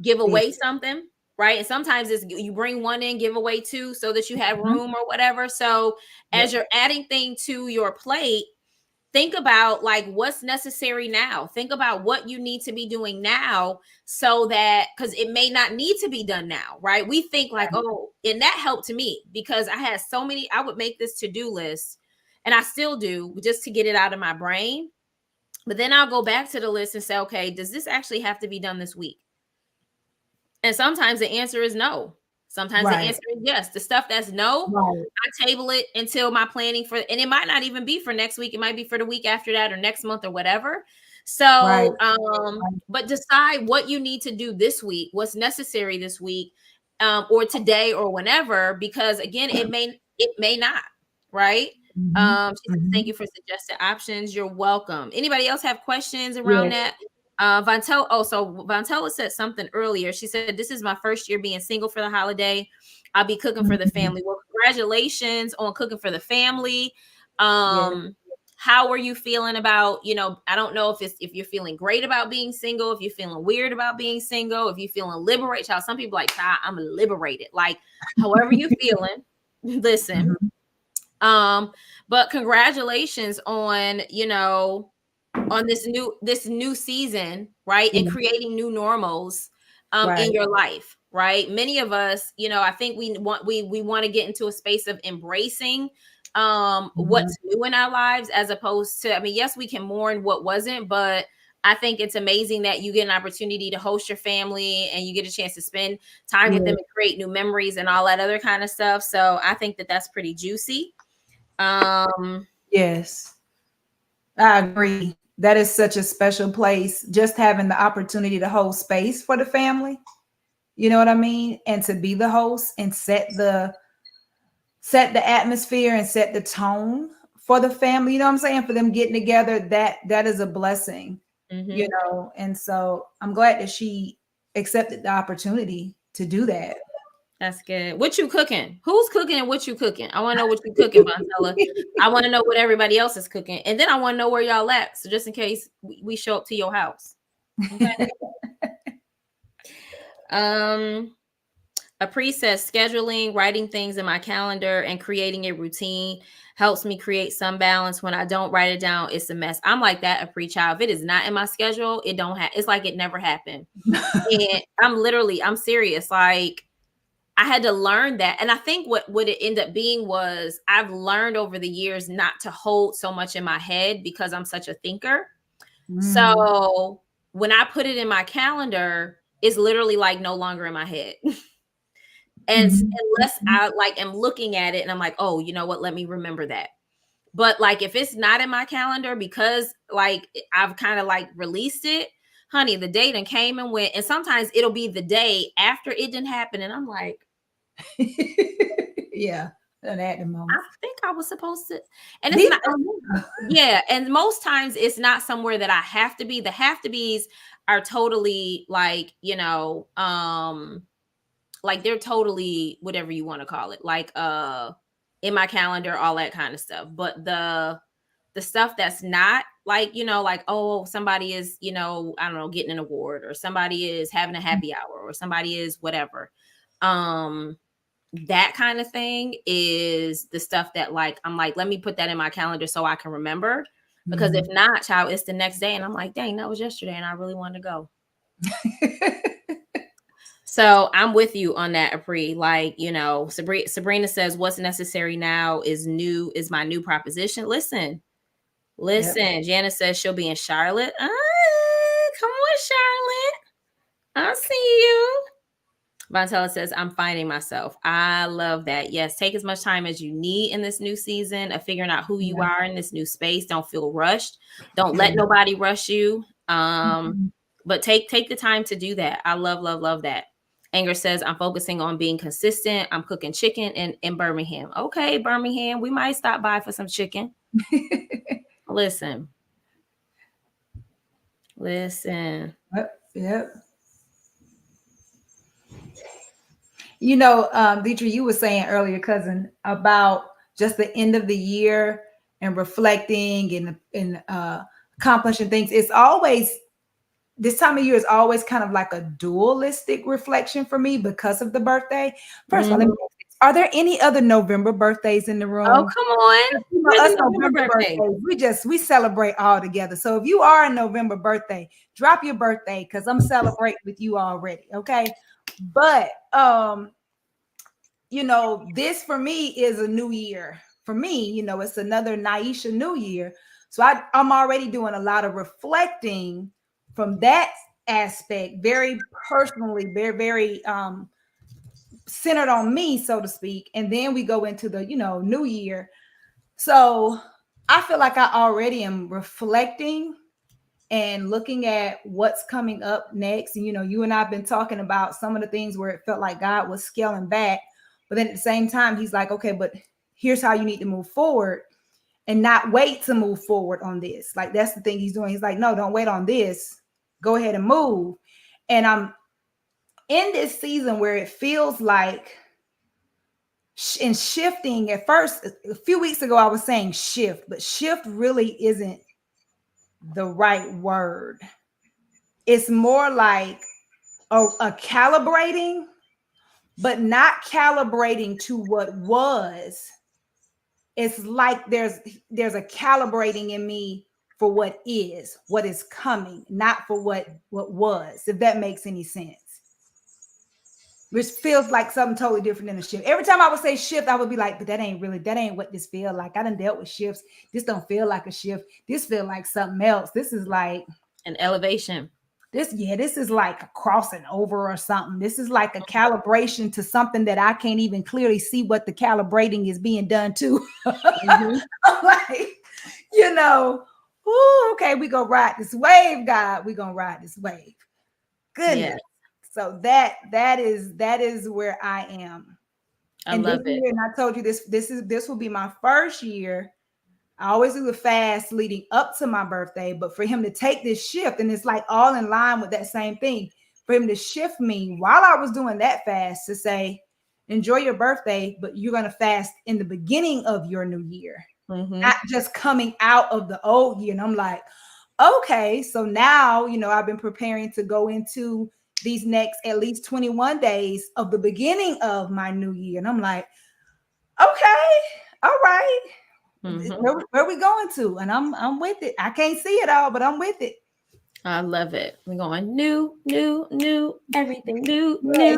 give away something, right? And sometimes it's you bring one in, give away 2 so that you have room or whatever. So as you're adding things to your plate, think about like what's necessary now. Think about what you need to be doing now, so that, because it may not need to be done now, right? We think like, oh, and that helped to me because I had so many, I would make this to-do list, and I still do, just to get it out of my brain. But then I'll go back to the list and say, okay, does this actually have to be done this week? And sometimes the answer is no. Sometimes the answer is yes. The stuff that's no, I table it until my planning for, and it might not even be for next week. It might be for the week after that or next month or whatever. So, but decide what you need to do this week, what's necessary this week, or today or whenever, because again, it may not, right? She said, thank you for suggested options. You're welcome. Anybody else have questions around that? Vantella said something earlier. She said, this is my first year being single for the holiday. I'll be cooking for the family. Well, congratulations on cooking for the family. How are you feeling about, I don't know if you're feeling great about being single, if you're feeling weird about being single, if you're feeling liberated. Some people like, I'm liberated. Like, however you're feeling, listen. But congratulations on, on this new season, right? And creating new normals in your life, right? Many of us, I think we want to get into a space of embracing what's new in our lives, as opposed to, yes, we can mourn what wasn't, but I think it's amazing that you get an opportunity to host your family and you get a chance to spend time with them and create new memories and all that other kind of stuff. So I think that that's pretty juicy. Yes, I agree. That is such a special place, just having the opportunity to hold space for the family. You know what I mean? And to be the host and set the atmosphere and set the tone for the family. You know what I'm saying? For them getting together, that is a blessing. And so I'm glad that she accepted the opportunity to do that. That's good. What you cooking? Who's cooking and what you cooking? I want to know what you cooking, Vantella. I want to know what everybody else is cooking. And then I want to know where y'all at. So just in case we show up to your house. Okay. Apri says, scheduling, writing things in my calendar and creating a routine helps me create some balance. When I don't write it down, it's a mess. I'm like that, Apri child. If it is not in my schedule, it don't have, it's like it never happened. And I'm serious. Like, I had to learn that. And I think what it ended up being was I've learned over the years not to hold so much in my head because I'm such a thinker. So when I put it in my calendar, it's literally like no longer in my head. And unless I am looking at it and I'm like, oh, you know what? Let me remember that. But like, if it's not in my calendar because like I've kind of like released it, honey, the day done came and went. And sometimes it'll be the day after it didn't happen. And I'm like, yeah, at the I most. think I was supposed to, and it's These not. are Yeah, and most times it's not somewhere that I have to be. The have to be's are totally like, like they're totally whatever you want to call it, like in my calendar, all that kind of stuff. But the stuff that's not, like, like, oh, somebody is, I don't know, getting an award, or somebody is having a happy hour, or somebody is whatever. Um that kind of thing is the stuff that, like, I'm like, let me put that in my calendar so I can remember. Because if not, child, it's the next day and I'm like, dang, that was yesterday and I really wanted to go. So I'm with you on that, Apri. Like, Sabrina says, what's necessary now is my new proposition. Listen. Yep. Janice says she'll be in Charlotte. Come on, Charlotte. I'll see you. Vontella says, I'm finding myself. I love that. Yes, take as much time as you need in this new season of figuring out who you are in this new space. Don't feel rushed. Don't let nobody rush you. But take the time to do that. I love, love, love that. Anger says, I'm focusing on being consistent. I'm cooking chicken in Birmingham. Okay, Birmingham, we might stop by for some chicken. Listen. Yep. Deidre, you were saying earlier, cousin, about just the end of the year and reflecting and accomplishing things. It's always, this time of year is always kind of like a dualistic reflection for me because of the birthday. First of all, let me ask this. Are there any other November birthdays in the Oh, room? come on. Us November birthdays, we celebrate all together. So if you are a November birthday, drop your birthday because I'm celebrating with you already. Okay. But this for me is a new year. For me, it's another Nyisha new year. So I'm already doing a lot of reflecting from that aspect, very personally, very, very centered on me, so to speak. And then we go into the, new year. So I feel like I already am reflecting and looking at what's coming up next. And, you and I have been talking about some of the things where it felt like God was scaling back. But then at the same time, he's like, okay, but here's how you need to move forward and not wait to move forward on this. Like, that's the thing he's doing. He's like, no, don't wait on this. Go ahead and move. And I'm in this season where it feels like in shifting. At first, a few weeks ago, I was saying shift, but shift really isn't the right word. It's more like a calibrating, but not calibrating to what was. It's like there's a calibrating in me for what is coming, not for what was, if that makes any sense. Which feels like something totally different than a shift. Every time I would say shift, I would be like, but that ain't what this feel like. I done dealt with shifts. This don't feel like a shift. This feel like something else. This is like an elevation. This is like a crossing over or something. This is like a calibration to something that I can't even clearly see what the calibrating is being done to. Like, okay, we gonna ride this wave, God. We gonna ride this wave. Goodness. Yeah. So that is where I am. I love it. And I told you this will be my first year. I always do the fast leading up to my birthday, but for him to take this shift, and it's like all in line with that same thing, for him to shift me while I was doing that fast to say, enjoy your birthday, but you're going to fast in the beginning of your new year, not just coming out of the old year. And I'm like, okay, so now, I've been preparing to go into these next at least 21 days of the beginning of my new year. And I'm like, okay, all right. Where are we going to? And I'm with it. I can't see it all, but I'm with it. I love it. We're going new, everything new, new,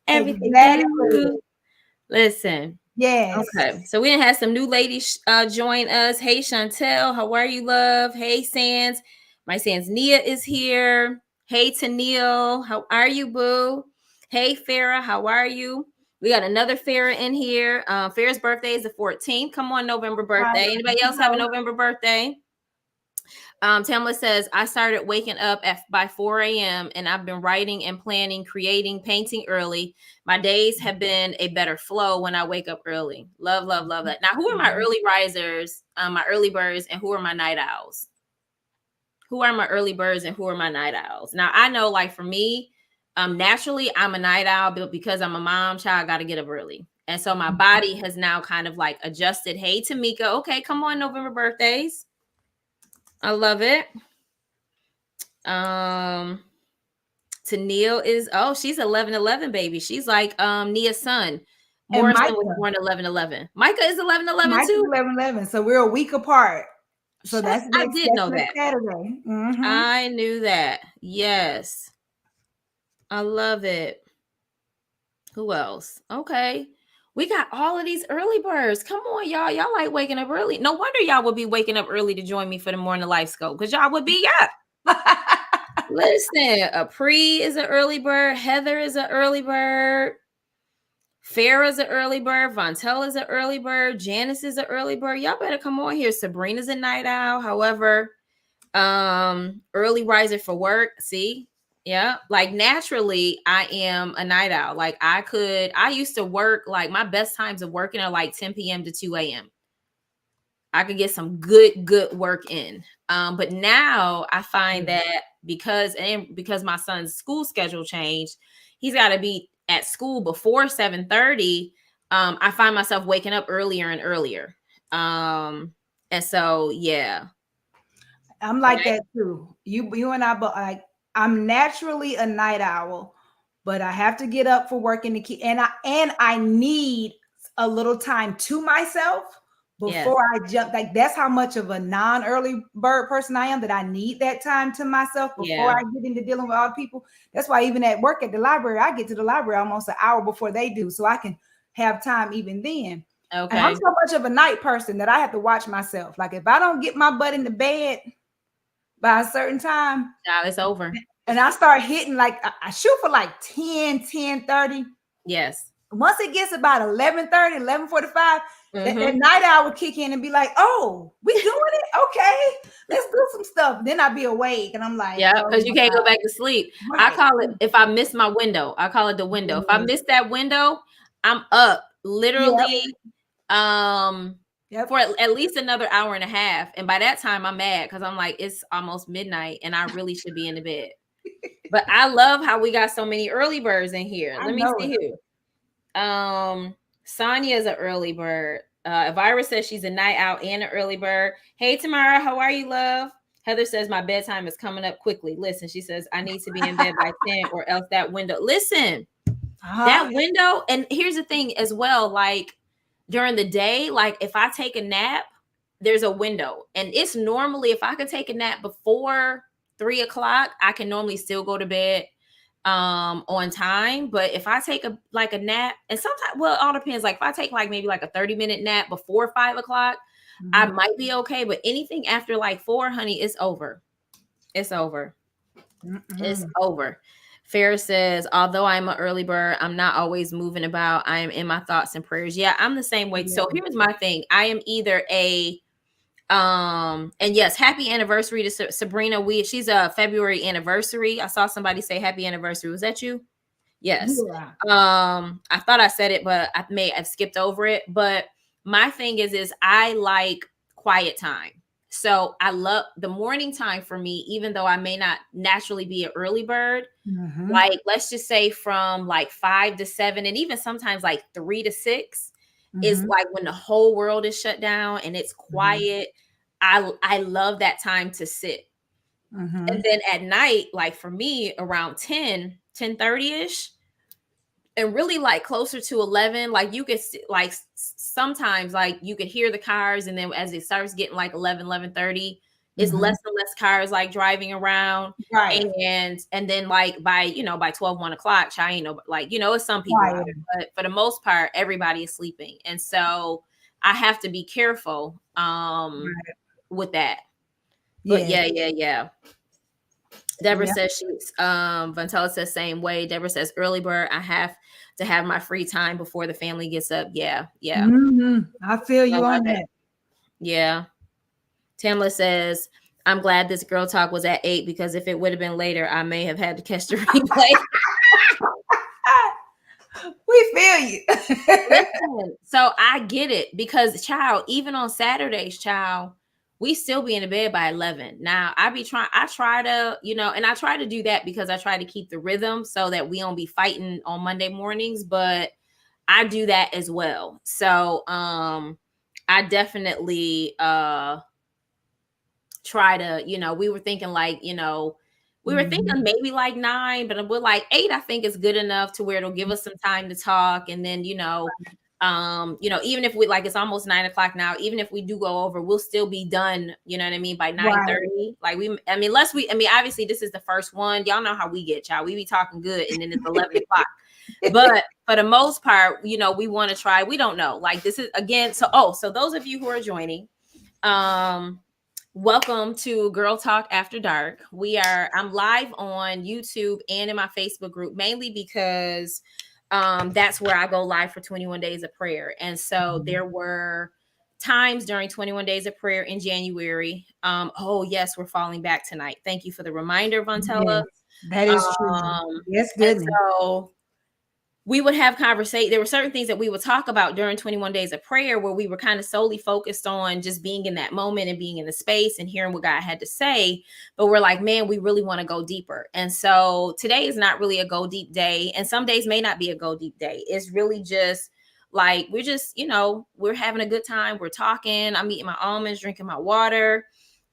everything new. Listen. Yes. Okay. So we done had some new ladies join us. Hey, Chantel, how are you, love? Hey, Sands. My Sands Nia is here. Hey, Tennille, how are you, boo? Hey, Farah, how are you? We got another Farah in here. Farah's birthday is the 14th. Come on, November birthday. Anybody else have a November birthday? Tamla says, I started waking up by 4 a.m. and I've been writing and planning, creating, painting early. My days have been a better flow when I wake up early. Love, love, love that. Now, who are my early risers, my early birds, and who are my night owls? Who are my early birds and who are my night owls? Now, I know, like for me, naturally, I'm a night owl, but because I'm a mom, child, I got to get up early. And so my body has now kind of like adjusted. Hey, Tamika, okay, come on, November birthdays. I love it. Tennille is, oh, she's 11/11 baby. She's like Nia's son. Morrison was born 11/11. Micah is 11/11 too. 11/11. So we're a week apart. So that's I next, did know that. Saturday. I knew that. Yes. I love it. Who else? Okay. We got all of these early birds. Come on, y'all. Y'all like waking up early. No wonder y'all would be waking up early to join me for the morning life scope, because y'all would be up. Listen, Apri is an early bird. Heather is an early bird. Farah's an early bird. Vontel is an early bird. Janice is an early bird. Y'all better come on here. Sabrina's a night owl. However, early riser for work. See? Yeah. Like naturally, I am a night owl. Like I used to work, like my best times of working are like 10 p.m. to 2 a.m. I could get some good work in. But now I find that because my son's school schedule changed, he's got to be at school before 7:30. I find myself waking up earlier and earlier. And so, yeah. I'm like that too. You and I, but like I'm naturally a night owl, but I have to get up for work in the key, and I need a little time to myself before I jump. Like that's how much of a non-early bird person I am, that I need that time to myself before I get into dealing with all the people. That's why even at work at the library, I get to the library almost an hour before they do, so I can have time even then. Okay. And I'm so much of a night person that I have to watch myself. Like if I don't get my butt in the bed by a certain time, it's over. And I start hitting, like I shoot for like 10:30. Yes. Once it gets about 11:30, 11:45, that night owl would kick in and be like, oh, we doing it? Okay, let's do some stuff. Then I'd be awake and I'm like, yeah, because you can't go back to sleep. Right. I call it, if I miss my window, I call it the window. If I miss that window, I'm up literally for at least another hour and a half. And by that time I'm mad because I'm like, it's almost midnight and I really should be in the bed. But I love how we got so many early birds in here. Let me see who. Sonia is an early bird. Elvira says she's a night owl and an early bird. Hey, Tamara, how are you, love? Heather says my bedtime is coming up quickly. Listen, she says I need to be in bed by 10 or else that window. Listen, that window. And here's the thing as well, like during the day, like if I take a nap, there's a window. And it's normally, if I could take a nap before 3 o'clock, I can normally still go to bed on time. But if I take a nap, and sometimes, well, it all depends. Like if I take like maybe like a 30-minute nap before 5 o'clock, I might be okay. But anything after like 4, honey, it's over. It's over. It's over. Farrah says, although I'm an early bird, I'm not always moving about. I am in my thoughts and prayers. Yeah, I'm the same way. Yeah. So here's my thing. I am either a and yes, happy anniversary to Sabrina. She's a February anniversary. I saw somebody say happy anniversary. Was that you? Yes. Yeah. I thought I said it, but I may have skipped over it. But my thing is I like quiet time. So I love the morning time for me, even though I may not naturally be an early bird. Like let's just say from like 5 to 7, and even sometimes like 3 to 6 is like when the whole world is shut down and it's quiet. I love that time to sit. And then at night, like for me, around 10:30ish, and really like closer to 11, like you could like sometimes like you could hear the cars, and then as it starts getting like 11:30, it's less and less cars like driving around, right? And then like by 12, 1 o'clock, like it's some people out there, but for the most part, everybody is sleeping, and so I have to be careful with that. But yeah. Deborah says she's Vantella says same way. Deborah says early bird. I have to have my free time before the family gets up. Yeah. I feel you on that. Yeah. Tamla says I'm glad this girl talk was at 8 because if it would have been later, I may have had to catch the replay. We feel you. Listen, so I get it because, child, even on Saturdays, child, we still be in the bed by 11. Now, I try to, and I try to do that because I try to keep the rhythm so that we don't be fighting on Monday mornings, but I do that as well. So, I definitely, try to, we were thinking like, we were thinking maybe like 9, but we're like 8, I think is good enough to where it'll give us some time to talk. And then, even if we like it's almost 9 o'clock now, even if we do go over, we'll still be done, you know what I mean, by 9:30. Like obviously this is the first one. Y'all know how we get, child. We be talking good and then it's 11 o'clock. But for the most part, we want to try. We don't know. Like this is again, so those of you who are joining, welcome to Girl Talk After Dark. I'm live on YouTube and in my Facebook group, mainly because that's where I go live for 21 days of prayer. And so there were times during 21 days of prayer in January. Oh yes, we're falling back tonight. Thank you for the reminder, Vontella. Yes, that is true. Yes, goodness. And so we would have conversation. There were certain things that we would talk about during 21 days of prayer where we were kind of solely focused on just being in that moment and being in the space and hearing what God had to say. But we're like, man, we really want to go deeper. And so today is not really a go deep day. And some days may not be a go deep day. It's really just like, we're just, we're having a good time. We're talking. I'm eating my almonds, drinking my water.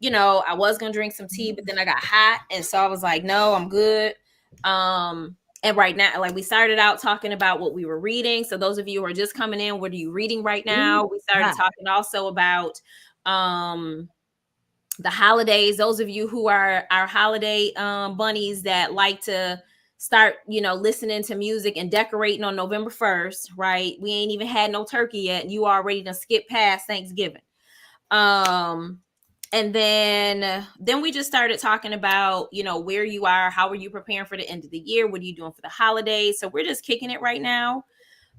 I was going to drink some tea, but then I got hot. And so I was like, no, I'm good. And right now, like we started out talking about what we were reading. So those of you who are just coming in, what are you reading right now? We started talking also about the holidays. Those of you who are our holiday bunnies that like to start, listening to music and decorating on November 1st, right? We ain't even had no turkey yet. And you already done skip past Thanksgiving. And then we just started talking about, where you are, how are you preparing for the end of the year? What are you doing for the holidays? So we're just kicking it right now.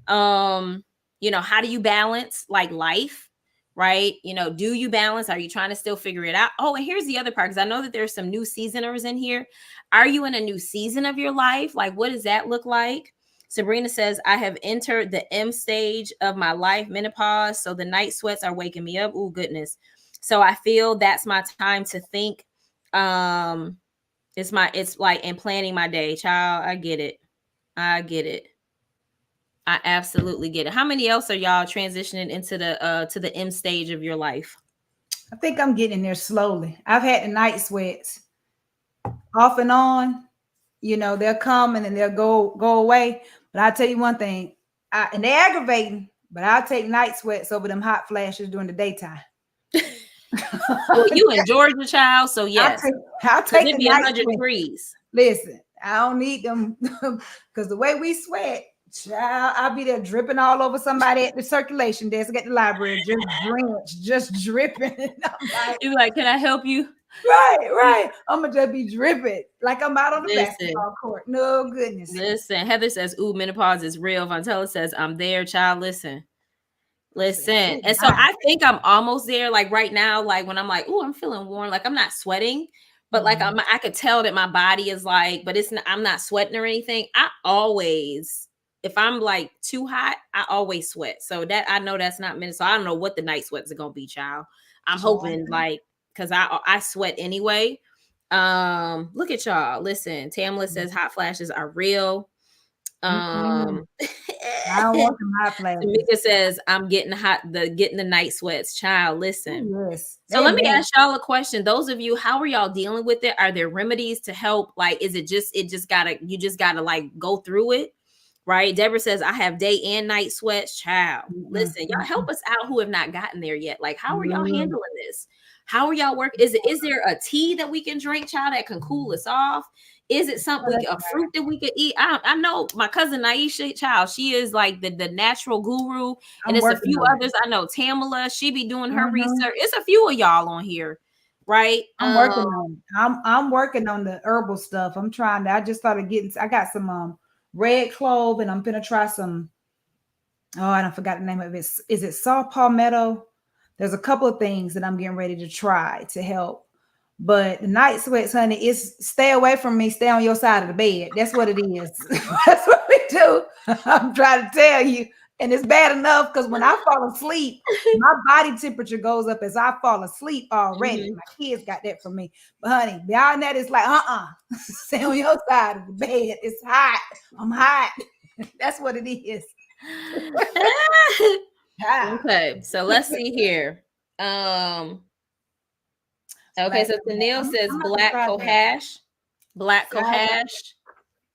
How do you balance like life, right? Do you balance? Are you trying to still figure it out? Oh, and here's the other part, because I know that there's some new seasoners in here. Are you in a new season of your life? Like, what does that look like? Sabrina says, I have entered the M stage of my life, menopause. So the night sweats are waking me up. Oh, goodness. So I feel that's my time to think. It's like in planning my day, child. I get it. I absolutely get it. How many else are y'all transitioning into the M stage of your life? I think I'm getting there slowly. I've had the night sweats off and on. They'll come and then they'll go away. But I'll tell you one thing, and they're aggravating, but I'll take night sweats over them hot flashes during the daytime. Well, you in Georgia, child, so yes. I'll take it be 100 degrees. Listen, I don't need them because the way we sweat, child, I'll be there dripping all over somebody at the circulation desk at the library, just drenched, just dripping. You're like, can I help you? Right. I'm gonna just be dripping like I'm out on the basketball court. No goodness. Listen, Heather says, ooh, menopause is real. Vontella says, I'm there, child. Listen. And so I think I'm almost there. Like right now, like when I'm like, oh, I'm feeling warm, like I'm not sweating, but like I could tell that my body is like, but I'm not sweating or anything. I always, if I'm like too hot, I always sweat. So that I know that's not meant. So I don't know what the night sweats are gonna be, child. I'm hoping like, because I sweat anyway. Look at y'all. Listen, Tamla says hot flashes are real. I don't want them hot flashes. Tamika says, I'm getting the night sweats. Child, listen. Yes. So let me ask y'all a question. Those of you, how are y'all dealing with it? Are there remedies to help? Like, is it just you just gotta like go through it? Right? Deborah says, I have day and night sweats. Child, listen, y'all help us out who have not gotten there yet. Like, how are y'all handling this? How are y'all working? Is there a tea that we can drink, child, that can cool us off? Is it something, a fruit that we could eat? I know my cousin Nyisha, child, she is like the natural guru. And it's a few others. I know Tamala, she be doing her research. It's a few of y'all on here, right? I'm working on the herbal stuff. I just started I got some red clove and I'm gonna try some. Oh, I don't forgot the name of it. Is it saw palmetto? There's a couple of things that I'm getting ready to try to help But the night sweats, honey, is stay away from me, stay on your side of the bed. That's what it is. That's what we do. I'm trying to tell you. And it's bad enough because when I fall asleep, my body temperature goes up as I fall asleep already. Mhm. My kids got that from me. But honey, beyond that, it's like, stay on your side of the bed. It's hot. I'm hot. That's what it is. Okay, so let's see here. Okay, Black so Tennille says I'm about to black try that. cohash. Black See, I cohash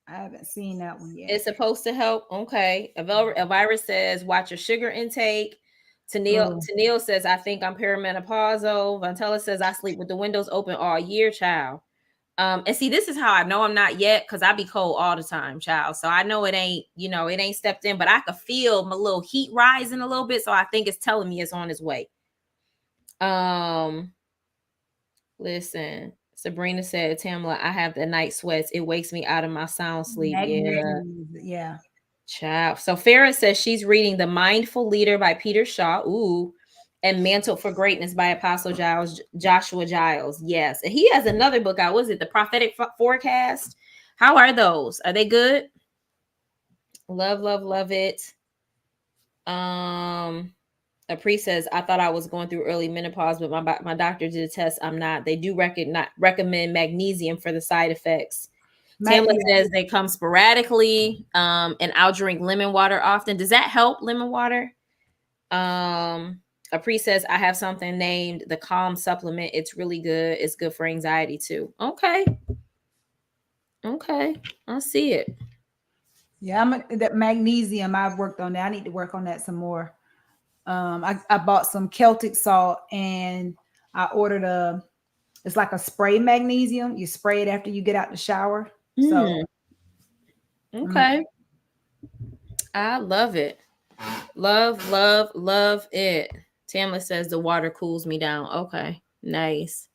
haven't seen that one yet. is supposed to help. Okay. Elvira says watch your sugar intake. Oh, Tennille says I think I'm perimenopausal. Vantella says I sleep with the windows open all year, child. And see, this is how I know I'm not yet, because I be cold all the time, child. So I know it ain't, it ain't stepped in, but I could feel my little heat rising a little bit. So I think it's telling me it's on its way. Listen, Sabrina said, Tamla, I have the night sweats. It wakes me out of my sound sleep. Yeah. yeah. Child. So Farah says she's reading The Mindful Leader by Peter Shaw. Ooh. And Mantled for Greatness by Apostle Joshua Giles. Yes. And he has another book out. Was it The Prophetic Forecast? How are those? Are they good? Love, love, love it. Apri says, I thought I was going through early menopause, but my doctor did a test. I'm not. They do recommend magnesium for the side effects. Tamla says they come sporadically, and I'll drink lemon water often. Does that help, lemon water? Apri says, I have something named the Calm Supplement. It's really good. It's good for anxiety too. Okay. I see it. Yeah, that magnesium, I've worked on that. I need to work on that some more. I bought some Celtic salt and I ordered it's like a spray magnesium. You spray it after you get out the shower. So okay. I love it. Love, love, love it. Tamla says the water cools me down. Okay. Nice.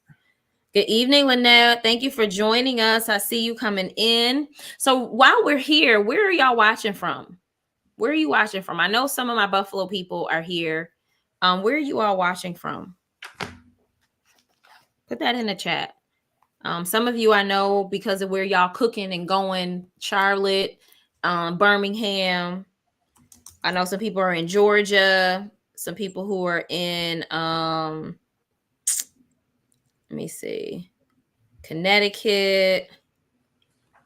Good evening, Lynette. Thank you for joining us. I see you coming in. So while we're here, where are y'all watching from? Where are you watching from? I know some of my Buffalo people are here. Where are you all watching from? Put that in the chat. Some of you I know because of where y'all cooking and going, Charlotte, Birmingham. I know some people are in Georgia, some people who are in let me see, Connecticut.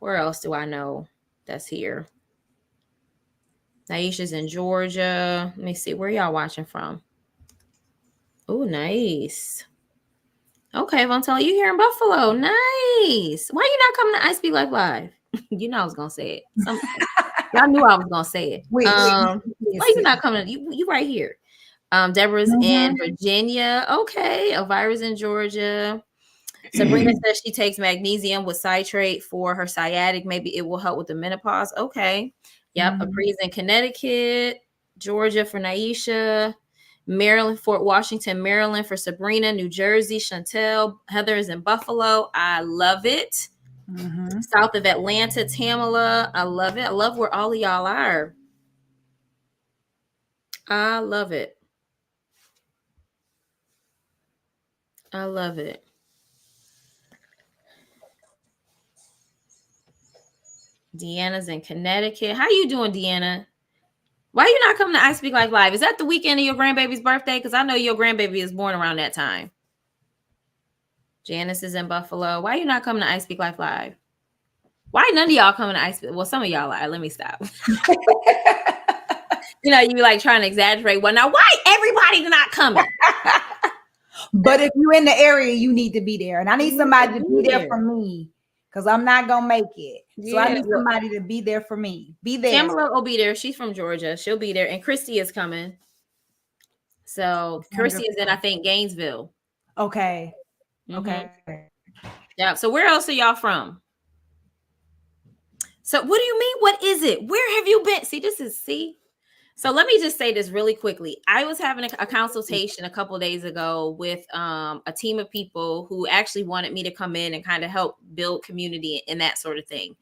Where else do I know that's here? Nyisha's in Georgia. Let me see, where y'all watching from? Oh, nice. Okay, Vontel, you here in Buffalo. Nice. Why you not coming to I Speak Live? You know I was gonna say it. Y'all knew I was gonna say it. Why you not coming? You right here. Deborah's in Virginia. Okay. Elvira's in Georgia. Sabrina says she takes magnesium with citrate for her sciatic. Maybe it will help with the menopause. Okay. Yep. Apri's in Connecticut. Georgia for Nyisha. Maryland, Fort Washington, Maryland for Sabrina. New Jersey, Chantel. Heather is in Buffalo. I love it. South of Atlanta, Tamala. I love it. I love where all of y'all are. I love it. I love it. Deanna's in Connecticut. How you doing, Deanna? Why you not coming to I Speak Live? Is that the weekend of your grandbaby's birthday? Because I know your grandbaby is born around that time. Janice is in Buffalo. Why you not coming to I Speak Live? Why none of y'all coming to I Speak? Well, some of y'all are. Let me stop. You like trying to exaggerate. Well, now why everybody's not coming? But if you're in the area, you need to be there. And I need somebody to be there for me because I'm not going to make it. So I need somebody to be there for me. Be there. Tamala will be there. She's from Georgia. She'll be there. And Christy is coming. So Christy is in, I think, Gainesville. Okay. Okay. Yeah. So where else are y'all from? So what do you mean? What is it? Where have you been? See? So let me just say this really quickly. I was having a consultation a couple of days ago with a team of people who actually wanted me to come in and kind of help build community and that sort of thing.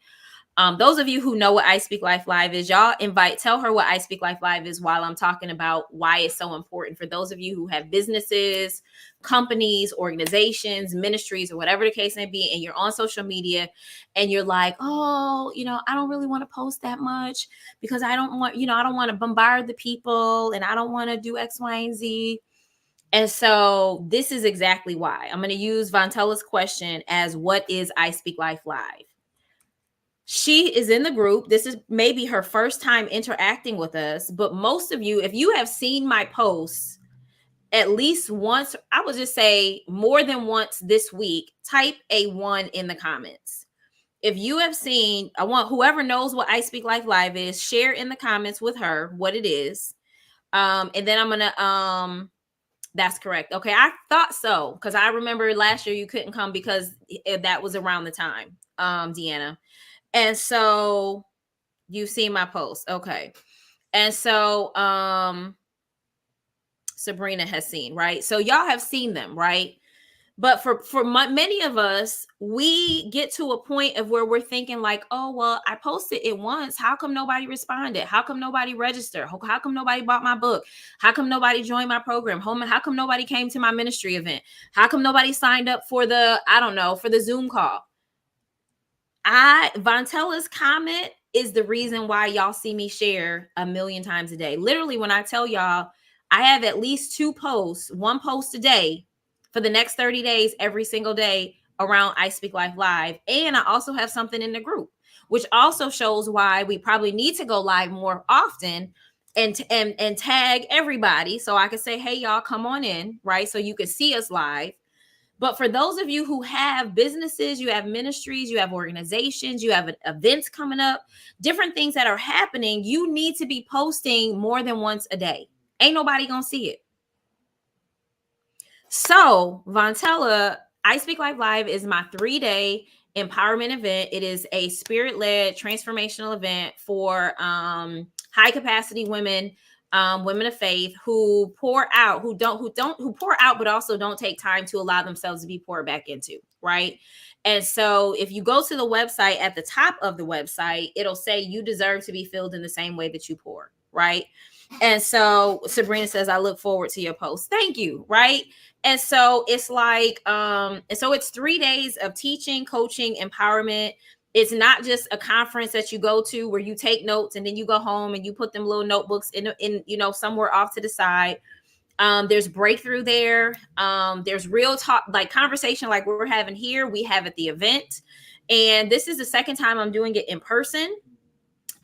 Those of you who know what I Speak Life Live is, y'all tell her what I Speak Life Live is while I'm talking about why it's so important. For those of you who have businesses, companies, organizations, ministries, or whatever the case may be, and you're on social media and you're like, oh, I don't really want to post that much because I don't want to bombard the people and I don't want to do X, Y, and Z. And so this is exactly why. I'm going to use Vontella's question as what is I Speak Life Live? She is in the group. This is maybe her first time interacting with us, but most of you, if you have seen my posts at least once, I would just say more than once this week, type a 1 in the comments. If you have seen, I want whoever knows what I Speak Life Live is, share in the comments with her what it is. And then I'm going to, that's correct. Okay. I thought so. Cause I remember last year you couldn't come because that was around the time, Deanna. And so you've seen my post. Okay. And so Sabrina has seen, right? So y'all have seen them, right? But for many of us, we get to a point of where we're thinking like, oh, well, I posted it once. How come nobody responded? How come nobody registered? How come nobody bought my book? How come nobody joined my program? How come nobody came to my ministry event? How come nobody signed up for for the Zoom call? Vontella's comment is the reason why y'all see me share a million times a day. Literally, when I tell y'all, I have at least 2 posts, 1 post a day for the next 30 days, every single day around I Speak Life Live. And I also have something in the group, which also shows why we probably need to go live more often and tag everybody. So I can say, hey, y'all, come on in, right? So you can see us live. But for those of you who have businesses, you have ministries, you have organizations, you have events coming up, different things that are happening, you need to be posting more than once a day. Ain't nobody gonna see it. So Vontella, I Speak Life Live is my 3-day empowerment event. It is a spirit-led transformational event for high capacity women, women of faith who pour out, who pour out, but also don't take time to allow themselves to be poured back into, right? And so if you go to the website, at the top of the website, it'll say you deserve to be filled in the same way that you pour, right? And so Sabrina says, I look forward to your post. Thank you, right? And so it's like, and so it's 3 days of teaching, coaching, empowerment. It's not just a conference that you go to where you take notes and then you go home and you put them little notebooks in somewhere off to the side. There's breakthrough there. There's real talk, like conversation like we're having here, we have at the event. And this is the second time I'm doing it in person.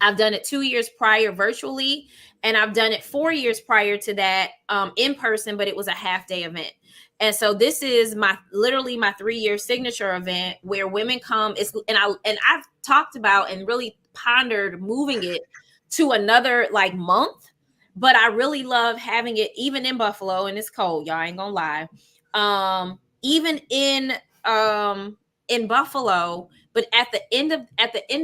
I've done it 2 years prior virtually, and I've done it 4 years prior to that in person, but it was a half-day event. And so this is literally my 3-year signature event where women come. And I've talked about and really pondered moving it to another like month, but I really love having it even in Buffalo, and it's cold, y'all ain't gonna lie. Even in Buffalo, but at the end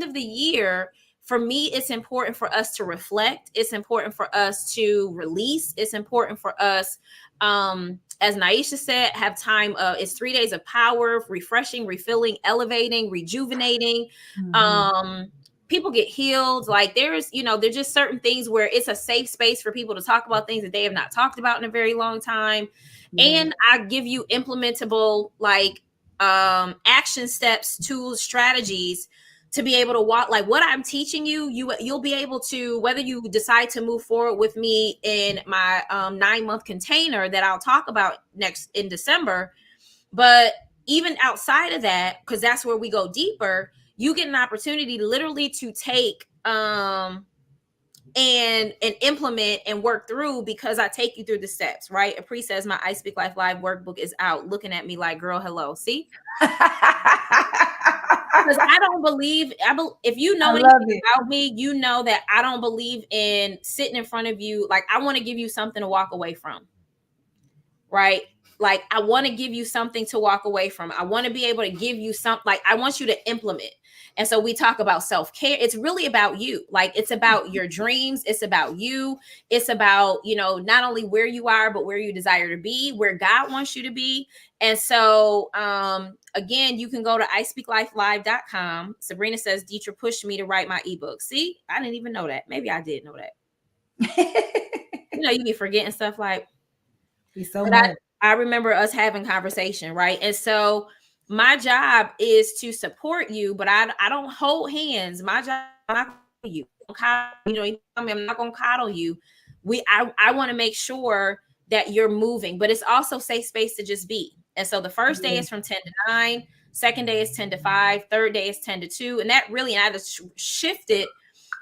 of the year, for me, it's important for us to reflect. It's important for us to release. It's important for us, as Nyisha said, have time. It's 3 days of power, refreshing, refilling, elevating, rejuvenating. Mm-hmm. People get healed. Like there's just certain things where it's a safe space for people to talk about things that they have not talked about in a very long time. Yeah. And I give you implementable action steps, tools, strategies to be able to walk, like what I'm teaching you'll be able to, whether you decide to move forward with me in my 9-month container that I'll talk about next in December. But even outside of that, because that's where we go deeper, you get an opportunity literally to take and implement and work through, because I take you through the steps, right? Apri says my I Speak Life Live workbook is out, looking at me like, girl, hello. See? Because I don't believe, if you know anything about me, you know that I don't believe in sitting in front of you. Like, I want to give you something to walk away from, right? Like, I want to give you something to walk away from. I want to be able to give you something, like, I want you to implement. And so we talk about self-care. It's really about you. Like, it's about your dreams. It's about you. It's about, not only where you are, but where you desire to be, where God wants you to be. And so, again, you can go to ispeaklifelive.com. Sabrina says, Detra pushed me to write my ebook. See, I didn't even know that. Maybe I did know that. You be forgetting stuff like, so much. I remember us having conversation, right? And so my job is to support you, but I don't hold hands. My job is not you. I'm not gonna coddle you. I want to make sure that you're moving, but it's also safe space to just be. And so the first day is from 10 to 9, second day is 10 to 5, third day is 10 to 2. And that really, I just shifted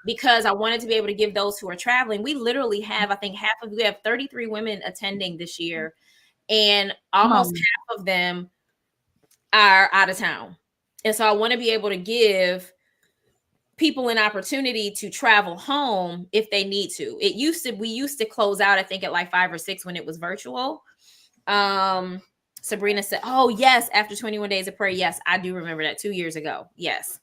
because I wanted to be able to give those who are traveling. We literally have, I think we have 33 women attending this year, and almost half of them are out of town. And so I want to be able to give people an opportunity to travel home if they need to. We used to close out, I think, at like 5 or 6 when it was virtual. Sabrina said, oh yes, after 21 days of prayer. Yes, I do remember that 2 years ago. Yes.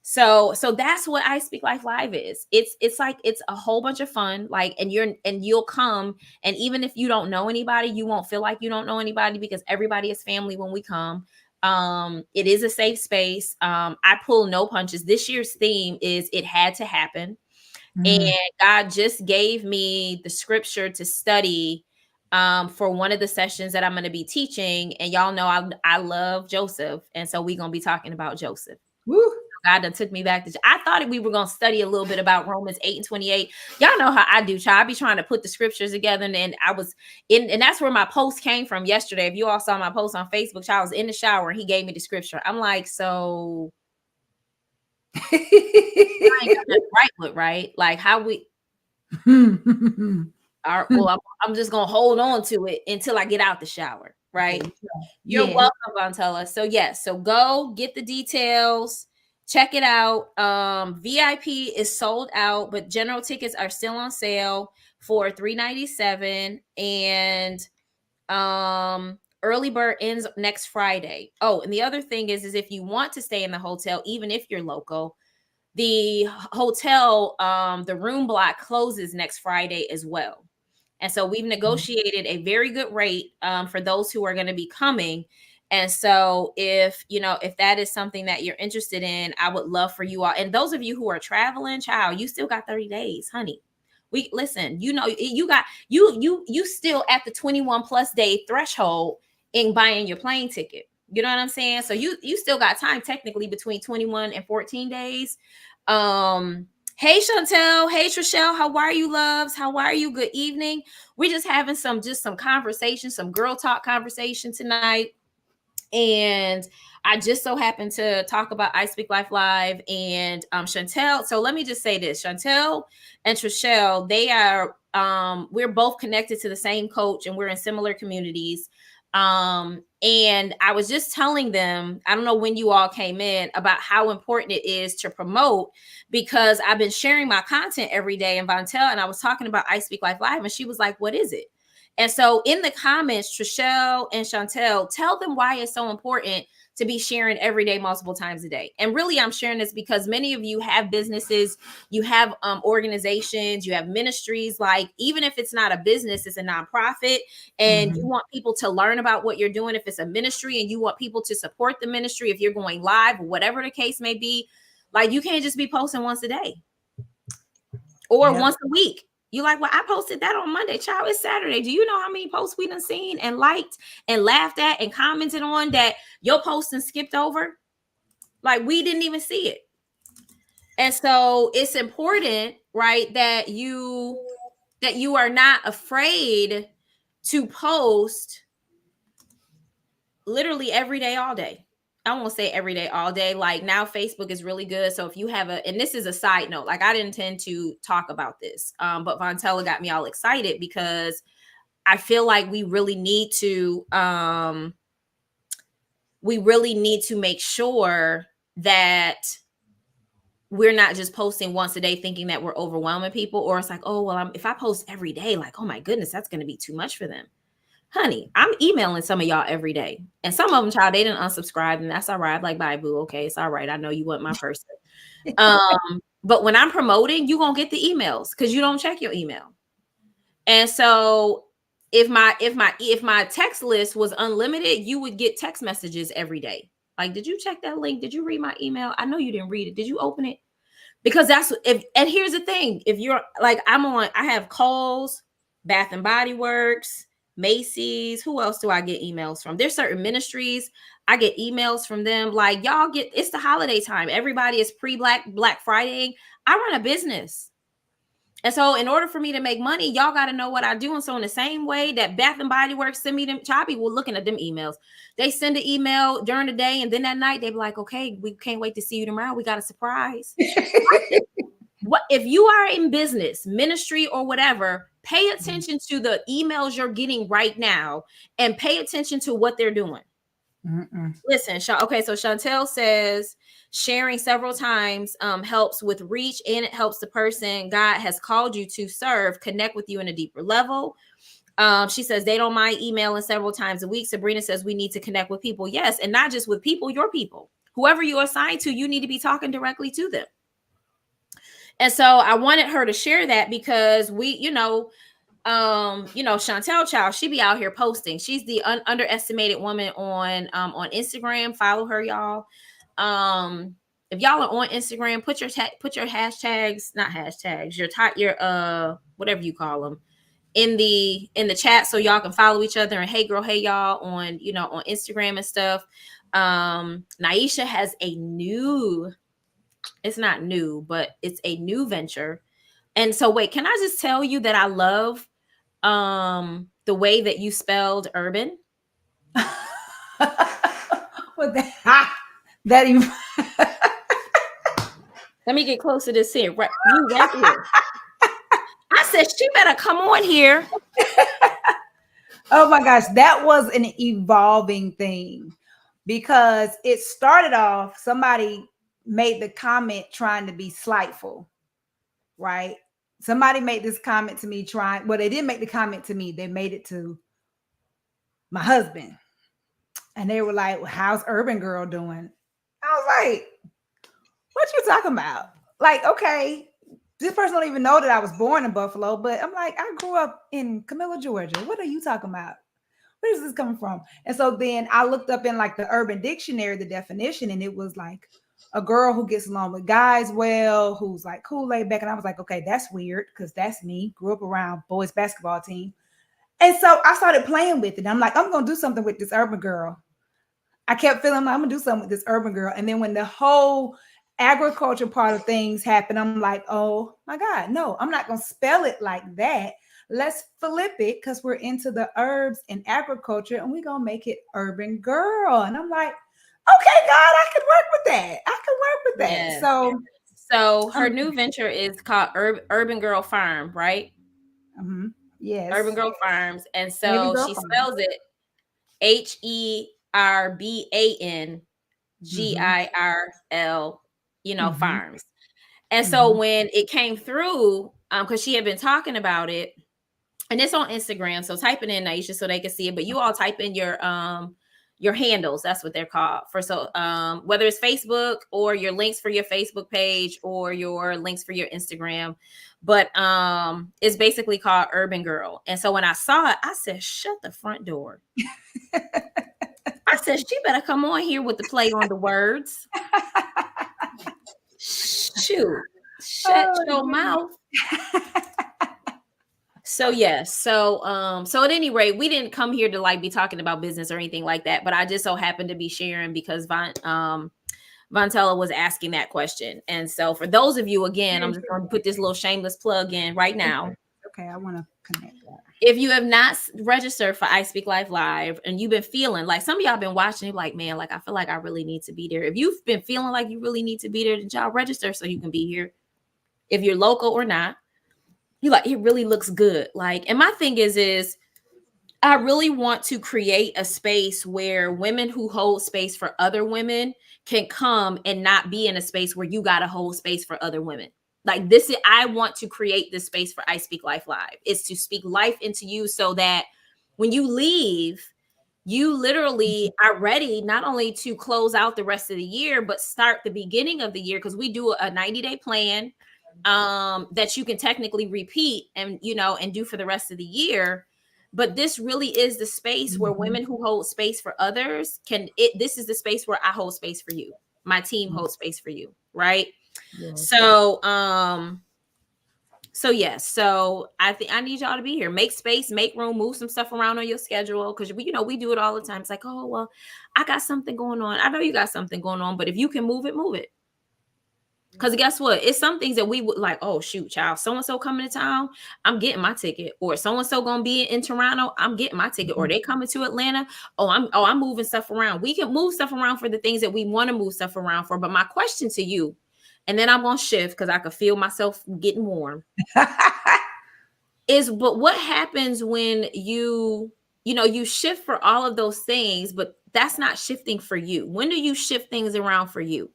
So that's what I Speak Life Live is. It's like, it's a whole bunch of fun. Like, and you'll come, and even if you don't know anybody, you won't feel like you don't know anybody, because everybody is family when we come. It is a safe space. I pull no punches. This year's theme is It Had to Happen. And God just gave me the scripture to study for one of the sessions that I'm going to be teaching. And y'all know I love Joseph. And so we're going to be talking about Joseph. Woo. God done took me back to, I thought we were going to study a little bit about Romans 8:28. Y'all know how I do, child. I be trying to put the scriptures together, and I was in, and that's where my post came from yesterday. If you all saw my post on Facebook, child, I was in the shower and he gave me the scripture. I'm like, so I ain't got nothing right with, right? Like, how we are, well, I'm just going to hold on to it until I get out the shower, right? You're welcome, Vontella. So yes, so go get the details. Check it out. VIP is sold out, but general tickets are still on sale for $397, and early bird ends next Friday. Oh, and the other thing is if you want to stay in the hotel, even if you're local, the hotel, the room block closes next Friday as well. And so we've negotiated a very good rate for those who are going to be coming. And so if that is something that you're interested in, I would love for you all. And those of you who are traveling, child, you still got 30 days, honey. We listen, you got you still at the 21 plus day threshold in buying your plane ticket. You know what I'm saying? So you still got time technically between 21 and 14 days. Hey Chantel, hey Trishelle, how are you, loves? How are you? Good evening. We're just having some conversation, some girl talk conversation tonight. And I just so happened to talk about I Speak Life Live and Chantel. So let me just say this: Chantel and Trishelle, they are we're both connected to the same coach, and we're in similar communities. And I was just telling them, I don't know when you all came in, about how important it is to promote, because I've been sharing my content every day in Vontel, and I was talking about I Speak Life Live, and she was like, what is it? And so in the comments, Trishelle and Chantel, tell them why it's so important to be sharing every day, multiple times a day. And really, I'm sharing this because many of you have businesses, you have organizations, you have ministries. Like, even if it's not a business, it's a nonprofit, and you want people to learn about what you're doing. If it's a ministry and you want people to support the ministry, if you're going live or whatever the case may be, like, you can't just be posting once a day or once a week. You like, well, I posted that on Monday, child. It's Saturday. Do you know how many posts we done seen and liked and laughed at and commented on that your posting skipped over? Like, we didn't even see it. And so it's important, right, that you are not afraid to post literally every day, all day. I won't say every day, all day. Like, now Facebook is really good. So if you have and this is a side note, like, I didn't intend to talk about this, but Vontella got me all excited because I feel like we really need to make sure that we're not just posting once a day thinking that we're overwhelming people, or it's like, oh, well, if I post every day, like, oh my goodness, that's going to be too much for them. honey, I'm emailing some of y'all every day. And some of them, child, they didn't unsubscribe, and that's all right. I'm like, bye, boo. Okay, it's all right. I know you want my person. But when I'm promoting, you gonna get the emails because you don't check your email. And so if my text list was unlimited, you would get text messages every day. Like, did you check that link? Did you read my email? I know you didn't read it. Did you open it? Because that's if, and here's the thing, if you're like, I have Kohl's, Bath and Body Works, Macy's. Who else do I get emails from? There's certain ministries I get emails from them. Like, y'all get, it's the holiday time, everybody is Black Friday. I run a business, and so in order for me to make money, y'all got to know what I do. And so in the same way that Bath and Body Works send me them, Choppy will looking at them emails. They send an email during the day, and then that night they be like, okay, we can't wait to see you tomorrow. We got a surprise. What if you are in business, ministry, or whatever, pay attention to the emails you're getting right now and pay attention to what they're doing. Listen, okay, so Chantel says sharing several times helps with reach, and it helps the person God has called you to serve connect with you in a deeper level. She says they don't mind emailing several times a week. Sabrina says we need to connect with people. Yes, and not just with people, your people. Whoever you're assigned to, you need to be talking directly to them. And so I wanted her to share that because Chantel Child, she be out here posting. She's the underestimated woman on Instagram. Follow her, y'all. If y'all are on Instagram, put your hashtags, not hashtags, your whatever you call them in the chat so y'all can follow each other. And hey girl, hey y'all on on Instagram and stuff. Nyisha has a new, it's not new, but it's a new venture. And so wait, can I just tell you that I love the way that you spelled urban? What that even Let me get close to this here. Right, you right here. I said she better come on here. Oh my gosh, that was an evolving thing because it started off, somebody made the comment trying to be slightful, right? Somebody made this comment to me well, they didn't make the comment to me, they made it to my husband. And they were like, well, how's Urban Girl doing? I was like, what you talking about? Like, okay, this person don't even know that I was born in Buffalo, but I'm like, I grew up in Camilla, Georgia. What are you talking about? Where is this coming from? And so then I looked up in like the Urban Dictionary, the definition, and it was like a girl who gets along with guys well, who's like cool, laid back. And I was like, okay, that's weird because that's me. Grew up around boys basketball team. And so I started playing with it. I'm like, I'm going to do something with this Urban Girl. I kept feeling like I'm going to do something with this Urban Girl. And then when the whole agriculture part of things happened, I'm like, oh my God, no, I'm not going to spell it like that. Let's flip it because we're into the herbs and agriculture and we're going to make it Urban Girl. And I'm like, okay, God, I can work with that. I can work with that. Yes. So her new venture is called Urban Girl Farm, right? Yes. Urban Girl Farms. And so she spells it HERBANGIRL, farms. And so when it came through, because she had been talking about it, and it's on Instagram, so type it in, Nyisha, so they can see it. But you all type in your handles, that's what they're called, for so whether it's Facebook or your links for your Facebook page or your links for your Instagram. But it's basically called Urban Girl. And so when I saw it, I said, shut the front door. I said, she better come on here with the play on the words. Shoot, shut your mouth. So yes, so at any rate, we didn't come here to like be talking about business or anything like that, but I just so happened to be sharing because Vontella was asking that question. And so for those of you, again, I'm just going to put this little shameless plug in right now. Okay, I want to connect that. If you have not registered for I Speak Life Live and you've been feeling like, some of y'all been watching, you're like, man, like I feel like I really need to be there. If you've been feeling like you really need to be there, then y'all register so you can be here. If you're local or not, you like, it really looks good. Like, and my thing is I really want to create a space where women who hold space for other women can come and not be in a space where you got to hold space for other women. Like this is, I want to create this space for I Speak Life Live. It's to speak life into you so that When you leave, you literally are ready not only to close out the rest of the year, but start the beginning of the year, because we do a 90-day plan that you can technically repeat and, you know, and do for the rest of the year. But this really is the space where women who hold space for others this is the space where I hold space for you. My team holds space for you, right? Yes. So yes, so I think I need y'all to be here. Make space, make room, move some stuff around on your schedule, because we do it all the time. It's like, oh well, I got something going on. I know you got something going on, but if you can move it, move it. Because guess what? It's some things that we would like, oh shoot, child, so and so coming to town, I'm getting my ticket. Or so and so gonna be in Toronto, I'm getting my ticket. Or they coming to Atlanta, I'm moving stuff around. We can move stuff around for the things that we want to move stuff around for. But my question to you, and then I'm gonna shift because I could feel myself getting warm, is but what happens when you shift for all of those things, but that's not shifting for you? When do you shift things around for you?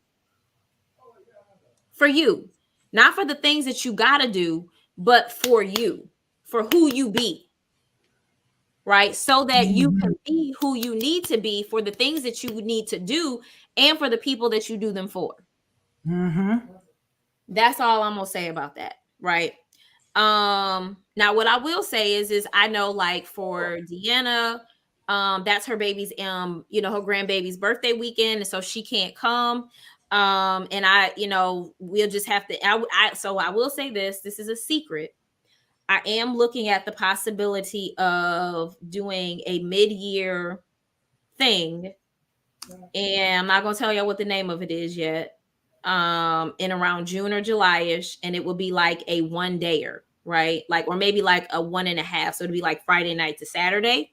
For you, not for the things that you got to do, but for you, for who you be, right? So that you can be who you need to be for the things that you need to do and for the people that you do them for. That's all I'm gonna say about that, right? Now what I will say is I know, like, for Deanna, that's her baby's her grandbaby's birthday weekend, and so she can't come. And we'll just have to so I will say this is a secret. I am looking at the possibility of doing a mid-year thing, and I'm not gonna tell y'all what the name of it is yet. In around June or July-ish, and it will be like a 1-dayer, right? Like, or maybe like a 1.5. So it'll be like Friday night to Saturday.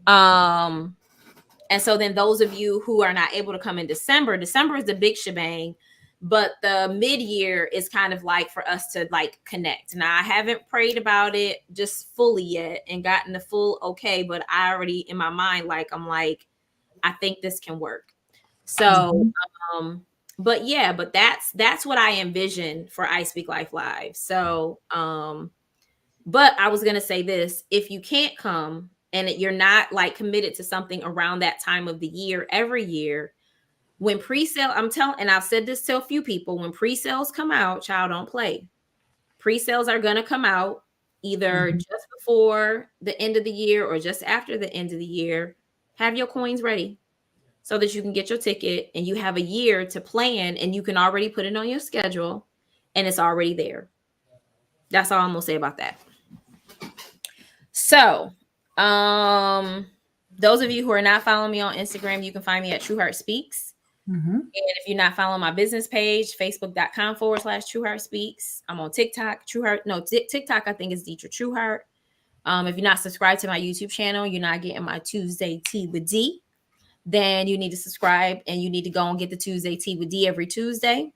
And so then those of you who are not able to come in December is the big shebang, but the mid-year is kind of like for us to like connect. Now I haven't prayed about it just fully yet and gotten the full okay, but I already in my mind, I'm like, I think this can work. So, but yeah, but that's what I envision for I Speak Life Live. So, but I was going to say this, if you can't come and you're not like committed to something around that time of the year, every year, when pre-sale, and I've said this to a few people, when pre-sales come out, child, don't play. Pre-sales are going to come out either just before the end of the year or just after the end of the year. Have your coins ready so that you can get your ticket and you have a year to plan, and you can already put it on your schedule and it's already there. That's all I'm gonna say about that. So, those of you who are not following me on Instagram, you can find me at True Heart Speaks. And if you're not following my business page, facebook.com/True Heart Speaks. I'm on TikTok, TikTok, I think is Detra True Heart. If you're not subscribed to my YouTube channel, you're not getting my Tuesday Tea with D, then you need to subscribe and you need to go and get the Tuesday Tea with D every Tuesday.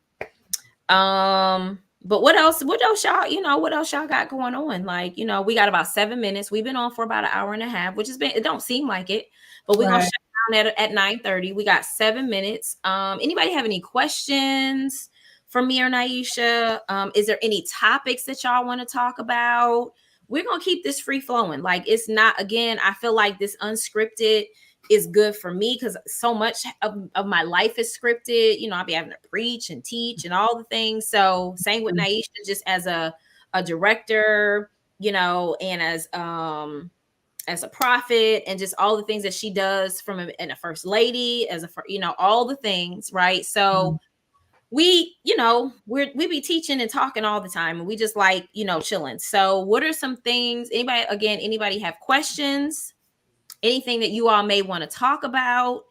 But what else y'all, what else y'all got going on? Like, we got about 7 minutes. We've been on for about an hour and a half, which it don't seem like it, but we're going to shut down at 9:30. We got 7 minutes. Anybody have any questions for me or Nyisha? Is there any topics that y'all want to talk about? We're going to keep this free flowing. Like, it's not, again, I feel like this unscripted is good for me because so much of my life is scripted. I'll be having to preach and teach and all the things. So same with Nyisha, just as a director, and as a prophet, and just all the things that she does and a first lady, as all the things, right? So we be teaching and talking all the time, and we just like, chilling. So what are some things, anybody have questions? Anything that you all may want to talk about,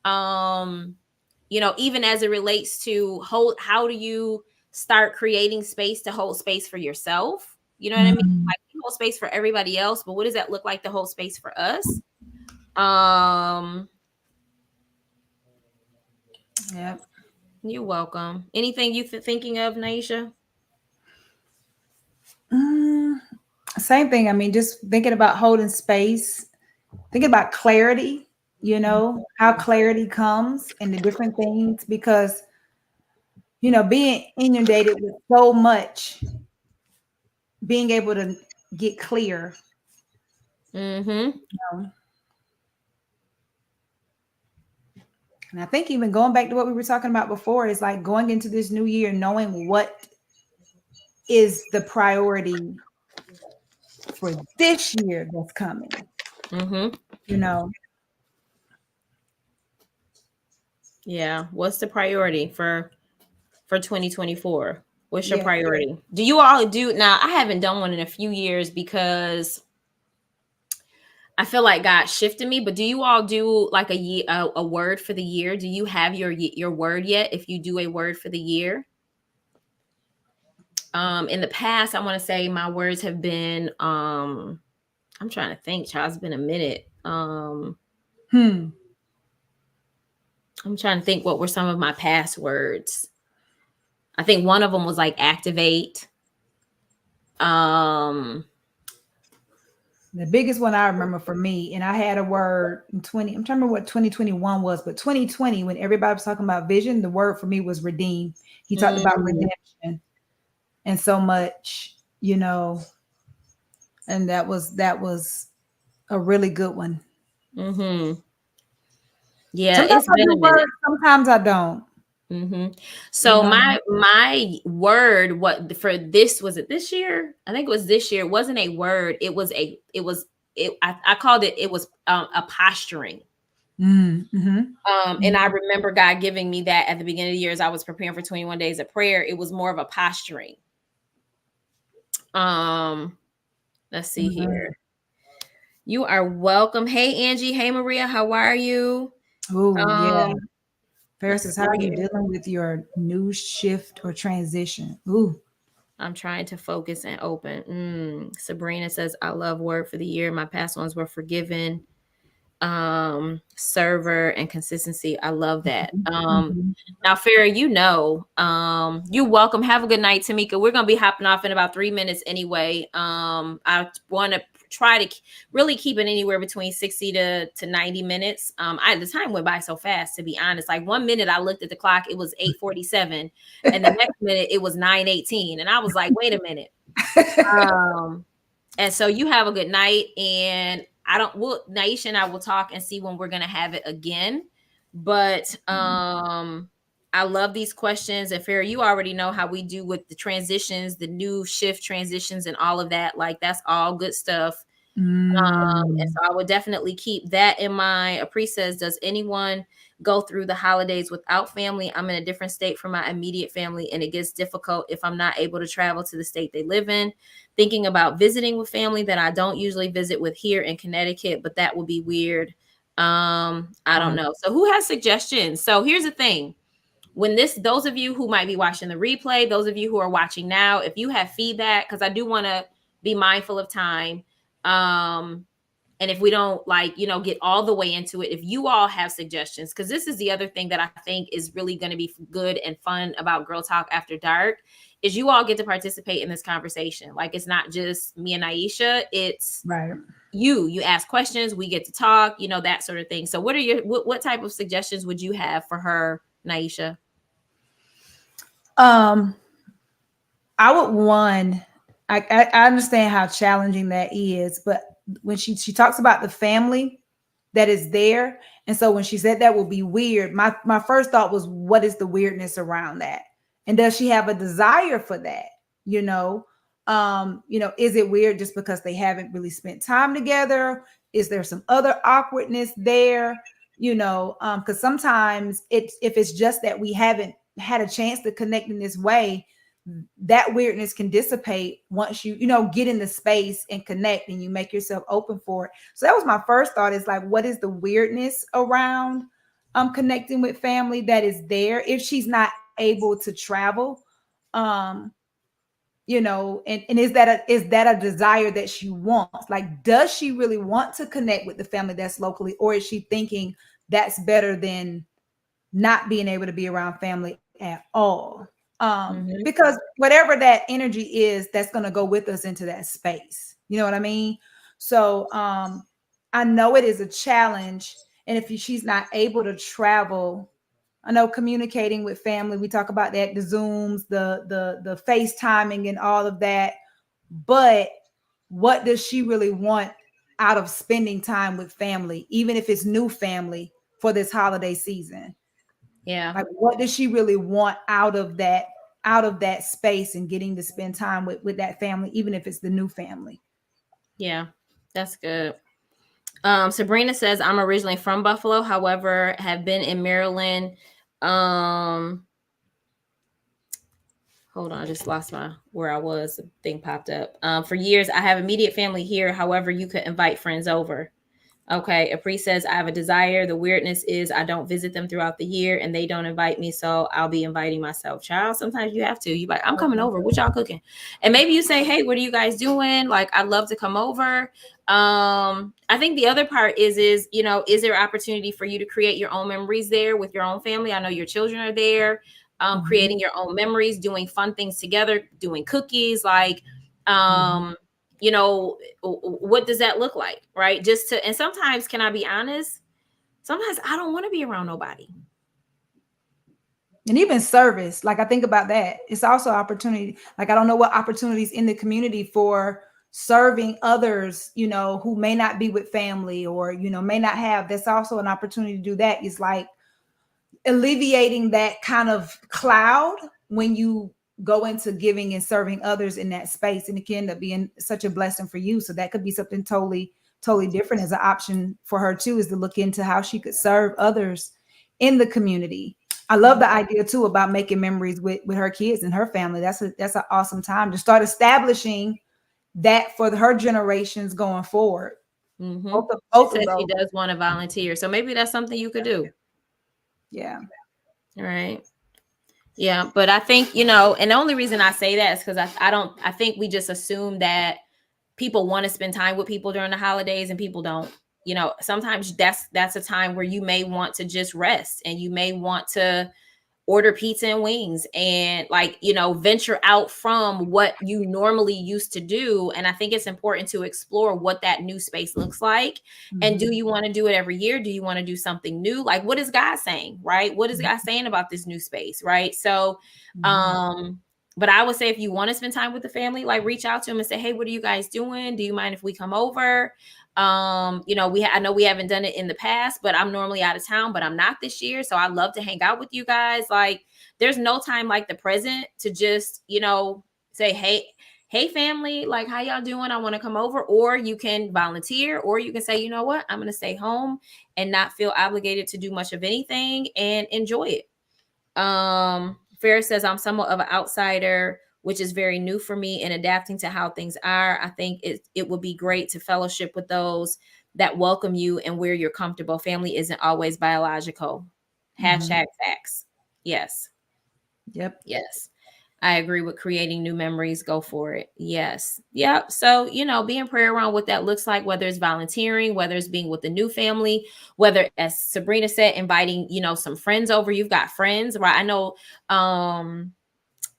even as it relates to how do you start creating space to hold space for yourself? You know what I mean? Like, you hold space for everybody else, but what does that look like to hold space for us? Yep. You're welcome. Anything you thinking of, Nyisha? Same thing. I mean, just thinking about holding space, thinking about clarity, how clarity comes in the different things, because, being inundated with so much, being able to get clear Mm-hmm. And I think even going back to what we were talking about before is like going into this new year, knowing what is the priority for this year that's coming, Mm-hmm. you know? Yeah. What's the priority for 2024? What's your Yeah. priority? Do you all do now? I haven't done one in a few years because I feel like God shifted me. But do you all do like a word for the year? Do you have your word yet? If you do a word for the year, in the past, I want to say my words have been I'm trying to think, child. It's been a minute. Hmm. I'm trying to think what were some of my past words. I think one of them was like activate. Um, The biggest one I remember for me, and I had a word in 20, I'm trying to remember what 2021 was, but 2020, when everybody was talking about vision, the word for me was redeem. He talked about mm, redemption and so much, you know, and that was a really good one. mm-hmm. Yeah, Sometimes it's I been do a minute. words, sometimes I don't, Mm-hmm. you So know. my word, what for this was it this year? I think it was this year. It wasn't a word. I called it. It was a posturing. Mm-hmm. And I remember God giving me that at the beginning of the year as I was preparing for 21 days of prayer. It was more of a posturing. Um, let's see here. You are welcome. Hey Angie. Hey Maria. How are you? Oh, yeah. Um, let's Versus how see are you here. dealing with your new shift or transition? Ooh. I'm trying to focus and open. Sabrina says, I love word for the year. My past ones were forgiven, server, and consistency. I love that. Mhm. Now, Farrah, you're welcome. Have a good night, Tamika. We're gonna be hopping off in about 3 minutes anyway. I want to try to really keep it anywhere between 60 to 90 minutes. The time went by so fast, to be honest. Like 1 minute I looked at the clock, it was 8:47, and the next minute it was 9:18. And I was like, wait a minute. Um, and so you have a good night. And Naisha and I will talk and see when we're gonna have it again. But I love these questions. And Farrah, you already know how we do with the transitions, the new shift transitions and all of that. Like that's all good stuff. And Mm. so I would definitely keep that in mind. Apri says, does anyone go through the holidays without family? I'm in a different state from my immediate family, and it gets difficult if I'm not able to travel to the state they live in. Thinking about visiting with family that I don't usually visit with here in Connecticut, but that would be weird. I don't know. So who has suggestions? So here's the thing. Those of you who might be watching the replay, those of you who are watching now, if you have feedback, because I do want to be mindful of time. Um, and if we don't get all the way into it, if you all have suggestions, because this is the other thing that I think is really going to be good and fun about Girl Talk After Dark, is you all get to participate in this conversation. Like it's not just me and Nyisha, it's Right. you ask questions, we get to talk, that sort of thing. So what type of suggestions would you have for her, Nyisha? Um, I would one. I understand how challenging that is, but when she talks about the family that is there, and so when she said that will be weird, my first thought was, what is the weirdness around that, and does she have a desire for that? Is it weird just because they haven't really spent time together? Is there some other awkwardness there? Because sometimes if it's just that we haven't had a chance to connect in this way, that weirdness can dissipate once you get in the space and connect and you make yourself open for it. So that was my first thought, is like, what is the weirdness around connecting with family that is there if she's not able to travel? um and is that a desire that she wants? Like, does she really want to connect with the family that's locally, or is she thinking that's better than not being able to be around family at all? Mm-hmm. Because whatever that energy is, that's going to go with us into that space. You know what I mean? So I know it is a challenge. And if she's not able to travel, I know communicating with family, we talk about that, the Zooms, the FaceTiming and all of that. But what does she really want out of spending time with family, even if it's new family for this holiday season? Yeah. Like, what does she really want out of that space and getting to spend time with that family, even if it's the new family? Yeah. That's good. Sabrina says, I'm originally from Buffalo, however, have been in Maryland. Hold on, I just lost my where I was. The thing popped up. For years, I have immediate family here. However, you could invite friends over. Okay. Apri says, I have a desire. The weirdness is I don't visit them throughout the year and they don't invite me. So I'll be inviting myself. Child, sometimes you have to. You like, I'm coming over. What y'all cooking? And maybe you say, hey, what are you guys doing? Like, I'd love to come over. I think the other part is, you know, is there opportunity for you to create your own memories there with your own family? I know your children are there, creating your own memories, doing fun things together, doing cookies, like, you know, what does that look like, right? Just to, and sometimes, can I be honest, sometimes I don't want to be around nobody. And even service, like I think about that, it's also opportunity. Like, I don't know what opportunities in the community for serving others, you know, who may not be with family or, you know, may not have. That's also an opportunity to do that. It's like alleviating that kind of cloud when you go into giving and serving others in that space, and it can end up being such a blessing for you. So that could be something totally different as an option for her too, is to look into how she could serve others in the community. I love the idea too about making memories with her kids and her family. That's an awesome time to start establishing that for her generations going forward. Mm-hmm. Both She of says she those. does want to volunteer, so maybe that's something you could do. Yeah. All right. Yeah, but I think, you know, and the only reason I say that is because I think we just assume that people want to spend time with people during the holidays and people don't. You know, sometimes that's a time where you may want to just rest and you may want to order pizza and wings and, like, you know, venture out from what you normally used to do. And I think it's important to explore what that new space looks like. And do you want to do it every year? Do you want to do something new? Like, what is God saying, right? What is God saying about this new space, right? So but I would say, if you want to spend time with the family, like, reach out to them and say, hey, what are you guys doing? Do you mind if we come over? You know, I know we haven't done it in the past, but I'm normally out of town, but I'm not this year. So I'd love to hang out with you guys. Like, there's no time like the present to just, you know, say, hey family, like, how y'all doing? I want to come over. Or you can volunteer, or you can say, you know what, I'm going to stay home and not feel obligated to do much of anything and enjoy it. Ferris says, I'm somewhat of an outsider, which is very new for me, and adapting to how things are. I think it would be great to fellowship with those that welcome you and where you're comfortable. Family isn't always biological. Hashtag facts. Yes. Yep. Yes. I agree with creating new memories. Go for it. Yes. Yep. So, you know, be in prayer around what that looks like, whether it's volunteering, whether it's being with the new family, whether, as Sabrina said, inviting, you know, some friends over. You've got friends, right? I know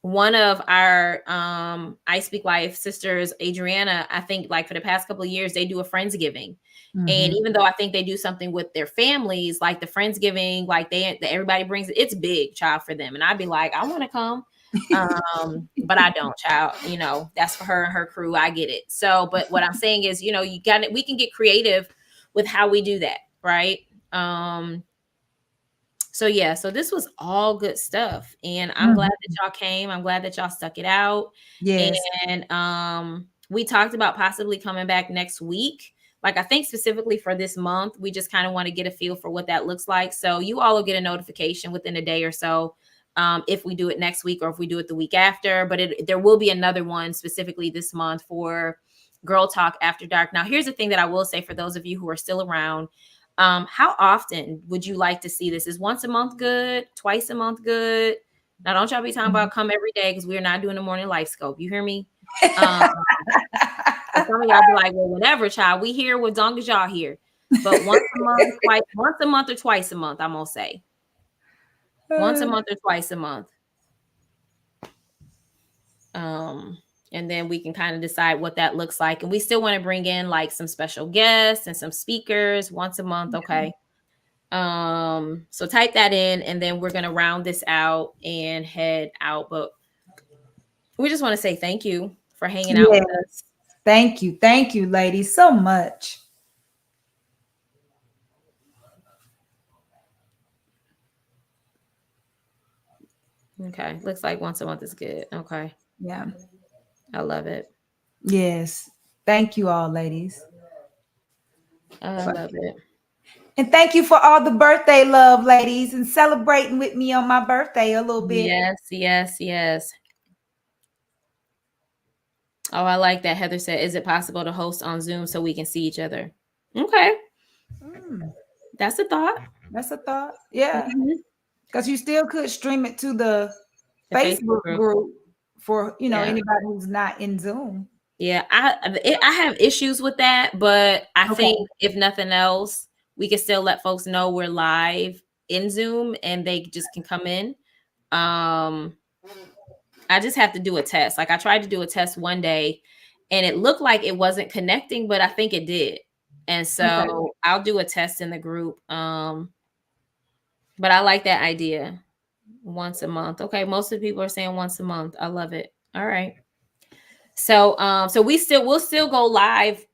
one of our I Speak Life sisters, Adriana, I think, like, for the past couple of years, they do a Friendsgiving. And even though I think they do something with their families, like the Friendsgiving, like everybody brings it's big, child, for them. And I'd be like, I want to come. But I don't, child, you know, that's for her and her crew. I get it. So, but what I'm saying is, you know, we can get creative with how we do that. Right. So yeah, so this was all good stuff, and I'm glad that y'all came. I'm glad that y'all stuck it out. Yes. And we talked about possibly coming back next week. Like, I think specifically for this month, we just kind of want to get a feel for what that looks like. So you all will get a notification within a day or so, if we do it next week or if we do it the week after. But there will be another one specifically this month for Girl Talk After Dark. Now, here's the thing that I will say for those of you who are still around. How often would you like to see this? Is once a month good? Twice a month good? Now, don't y'all be talking about come every day, because we're not doing the morning life scope. You hear me? Some of y'all be like, well, whatever, child. We here as long as y'all here. But once a month, once a month or twice a month, I'm gonna say. Once a month or twice a month. And then we can kind of decide what that looks like. And we still want to bring in, like, some special guests and some speakers once a month. Okay. So type that in, and then we're going to round this out and head out. But we just want to say thank you for hanging out with us. Thank you. Thank you, ladies, so much. Okay. Looks like once a month is good. Okay. Yeah. I love it. Yes. Thank you all, ladies. I love it. And thank you for all the birthday love, ladies, and celebrating with me on my birthday a little bit. Yes, yes, yes. Oh, I like that. Heather said, is it possible to host on Zoom so we can see each other? Okay. Mm, That's a thought. that's a thought. Yeah. Mhm. Because you still could stream it to the The Facebook Facebook group. group for, Yeah. anybody who's not in Zoom. Yeah. I have issues with that, but I Okay. think if nothing else, we can still let folks know we're live in Zoom and they just can come in. Um, I just have to do a test. Like I tried to do a test one day and it looked like it wasn't connecting, but I think it did. And Okay. so I'll do a test in the group. But I like that idea. Once a month. Okay, most of the people are saying once a month. I love it. All right. So we'll still go live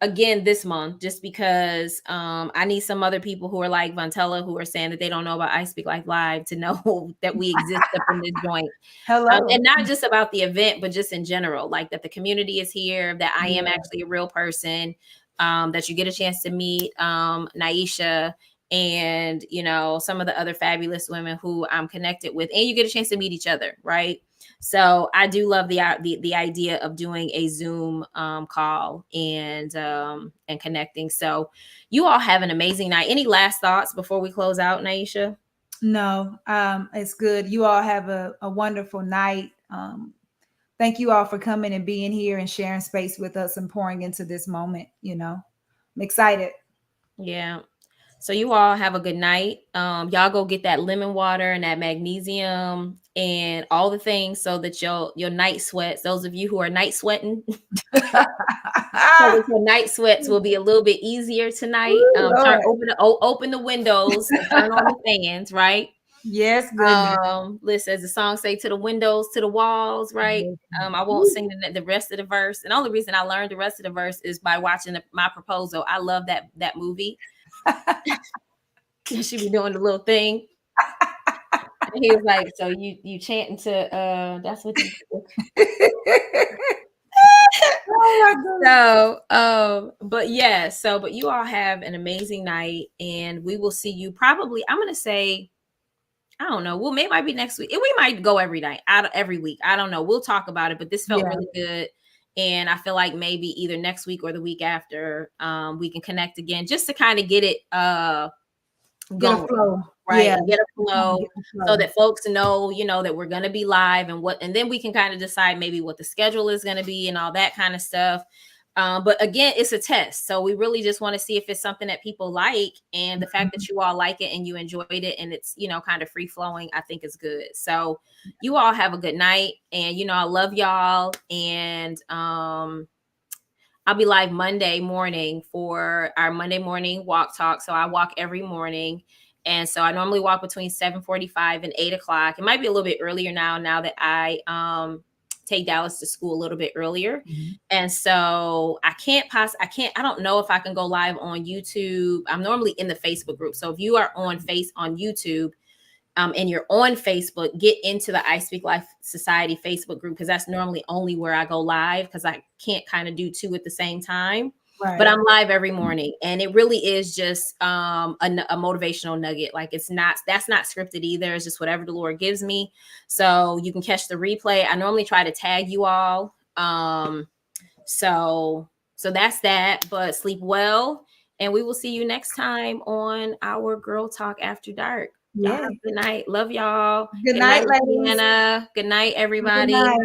again this month just because I need some other people who are like Vontella who are saying that they don't know about I Speak Like Live to know that we exist up in this joint. Hello. And not just about the event, but just in general, like that the community is here, that I am Yeah. actually a real person, that you get a chance to meet Nyisha and some of the other fabulous women who I'm connected with, and you get a chance to meet each other, right? So I do love the idea of doing a Zoom call and connecting. So you all have an amazing night. Any last thoughts before we close out, Nyisha? No, it's good. You all have a wonderful night. Thank you all for coming and being here and sharing space with us and pouring into this moment. I'm excited. Yeah. So you all have a good night. Y'all go get that lemon water and that magnesium and all the things so that your night sweats, those of you who are night sweating, so that your night sweats will be a little bit easier tonight. Ooh, Lord. Open the windows and turn on the fans, right? Yes, goodness. Listen, as the song say, to the windows, to the walls, right? I won't Ooh. sing the rest of the verse. And the only reason I learned the rest of the verse is by watching My Proposal. I love that movie. She be doing the little thing. And he was like, so you chanting to that's what you Oh my goodness. but yeah, but you all have an amazing night and we will see you probably, I'm gonna say, I don't know. Well, maybe might be next week. We might go every night, out of every week. I don't know. We'll talk about it, but this felt Yeah. really good. And I feel like maybe either next week or the week after, we can connect again just to kind of get it Get a going, flow. right? Yeah. And get a Trying to flow get the so flow. that folks know, that we're gonna be live and then we can kind of decide maybe what the schedule is gonna be and all that kind of stuff. But again, it's a test. So we really just want to see if it's something that people like. And the fact that you all like it and you enjoyed it and it's, kind of free flowing, I think is good. So you all have a good night. And, I love y'all. And I'll be live Monday morning for our Monday morning walk talk. So I walk every morning. And so I normally walk between 7:45 and 8 o'clock. It might be a little bit earlier now that I take Dallas to school a little bit earlier. Mhm. And so I don't know if I can go live on YouTube. I'm normally in the Facebook group. So if you are on YouTube, and you're on Facebook, get into the I Speak Life Society Facebook group because that's normally only where I go live because I can't kind of do two at the same time. Right. But I'm live every morning, and it really is just a motivational nugget. Like that's not scripted either. It's just whatever the Lord gives me. So you can catch the replay. I normally try to tag you all. So that's that. But sleep well, and we will see you next time on our Girl Talk After Dark. Y'all Yeah. have a good night. Love y'all. Good Good night, night, ladies. Louisiana. Good night, Good everybody. night.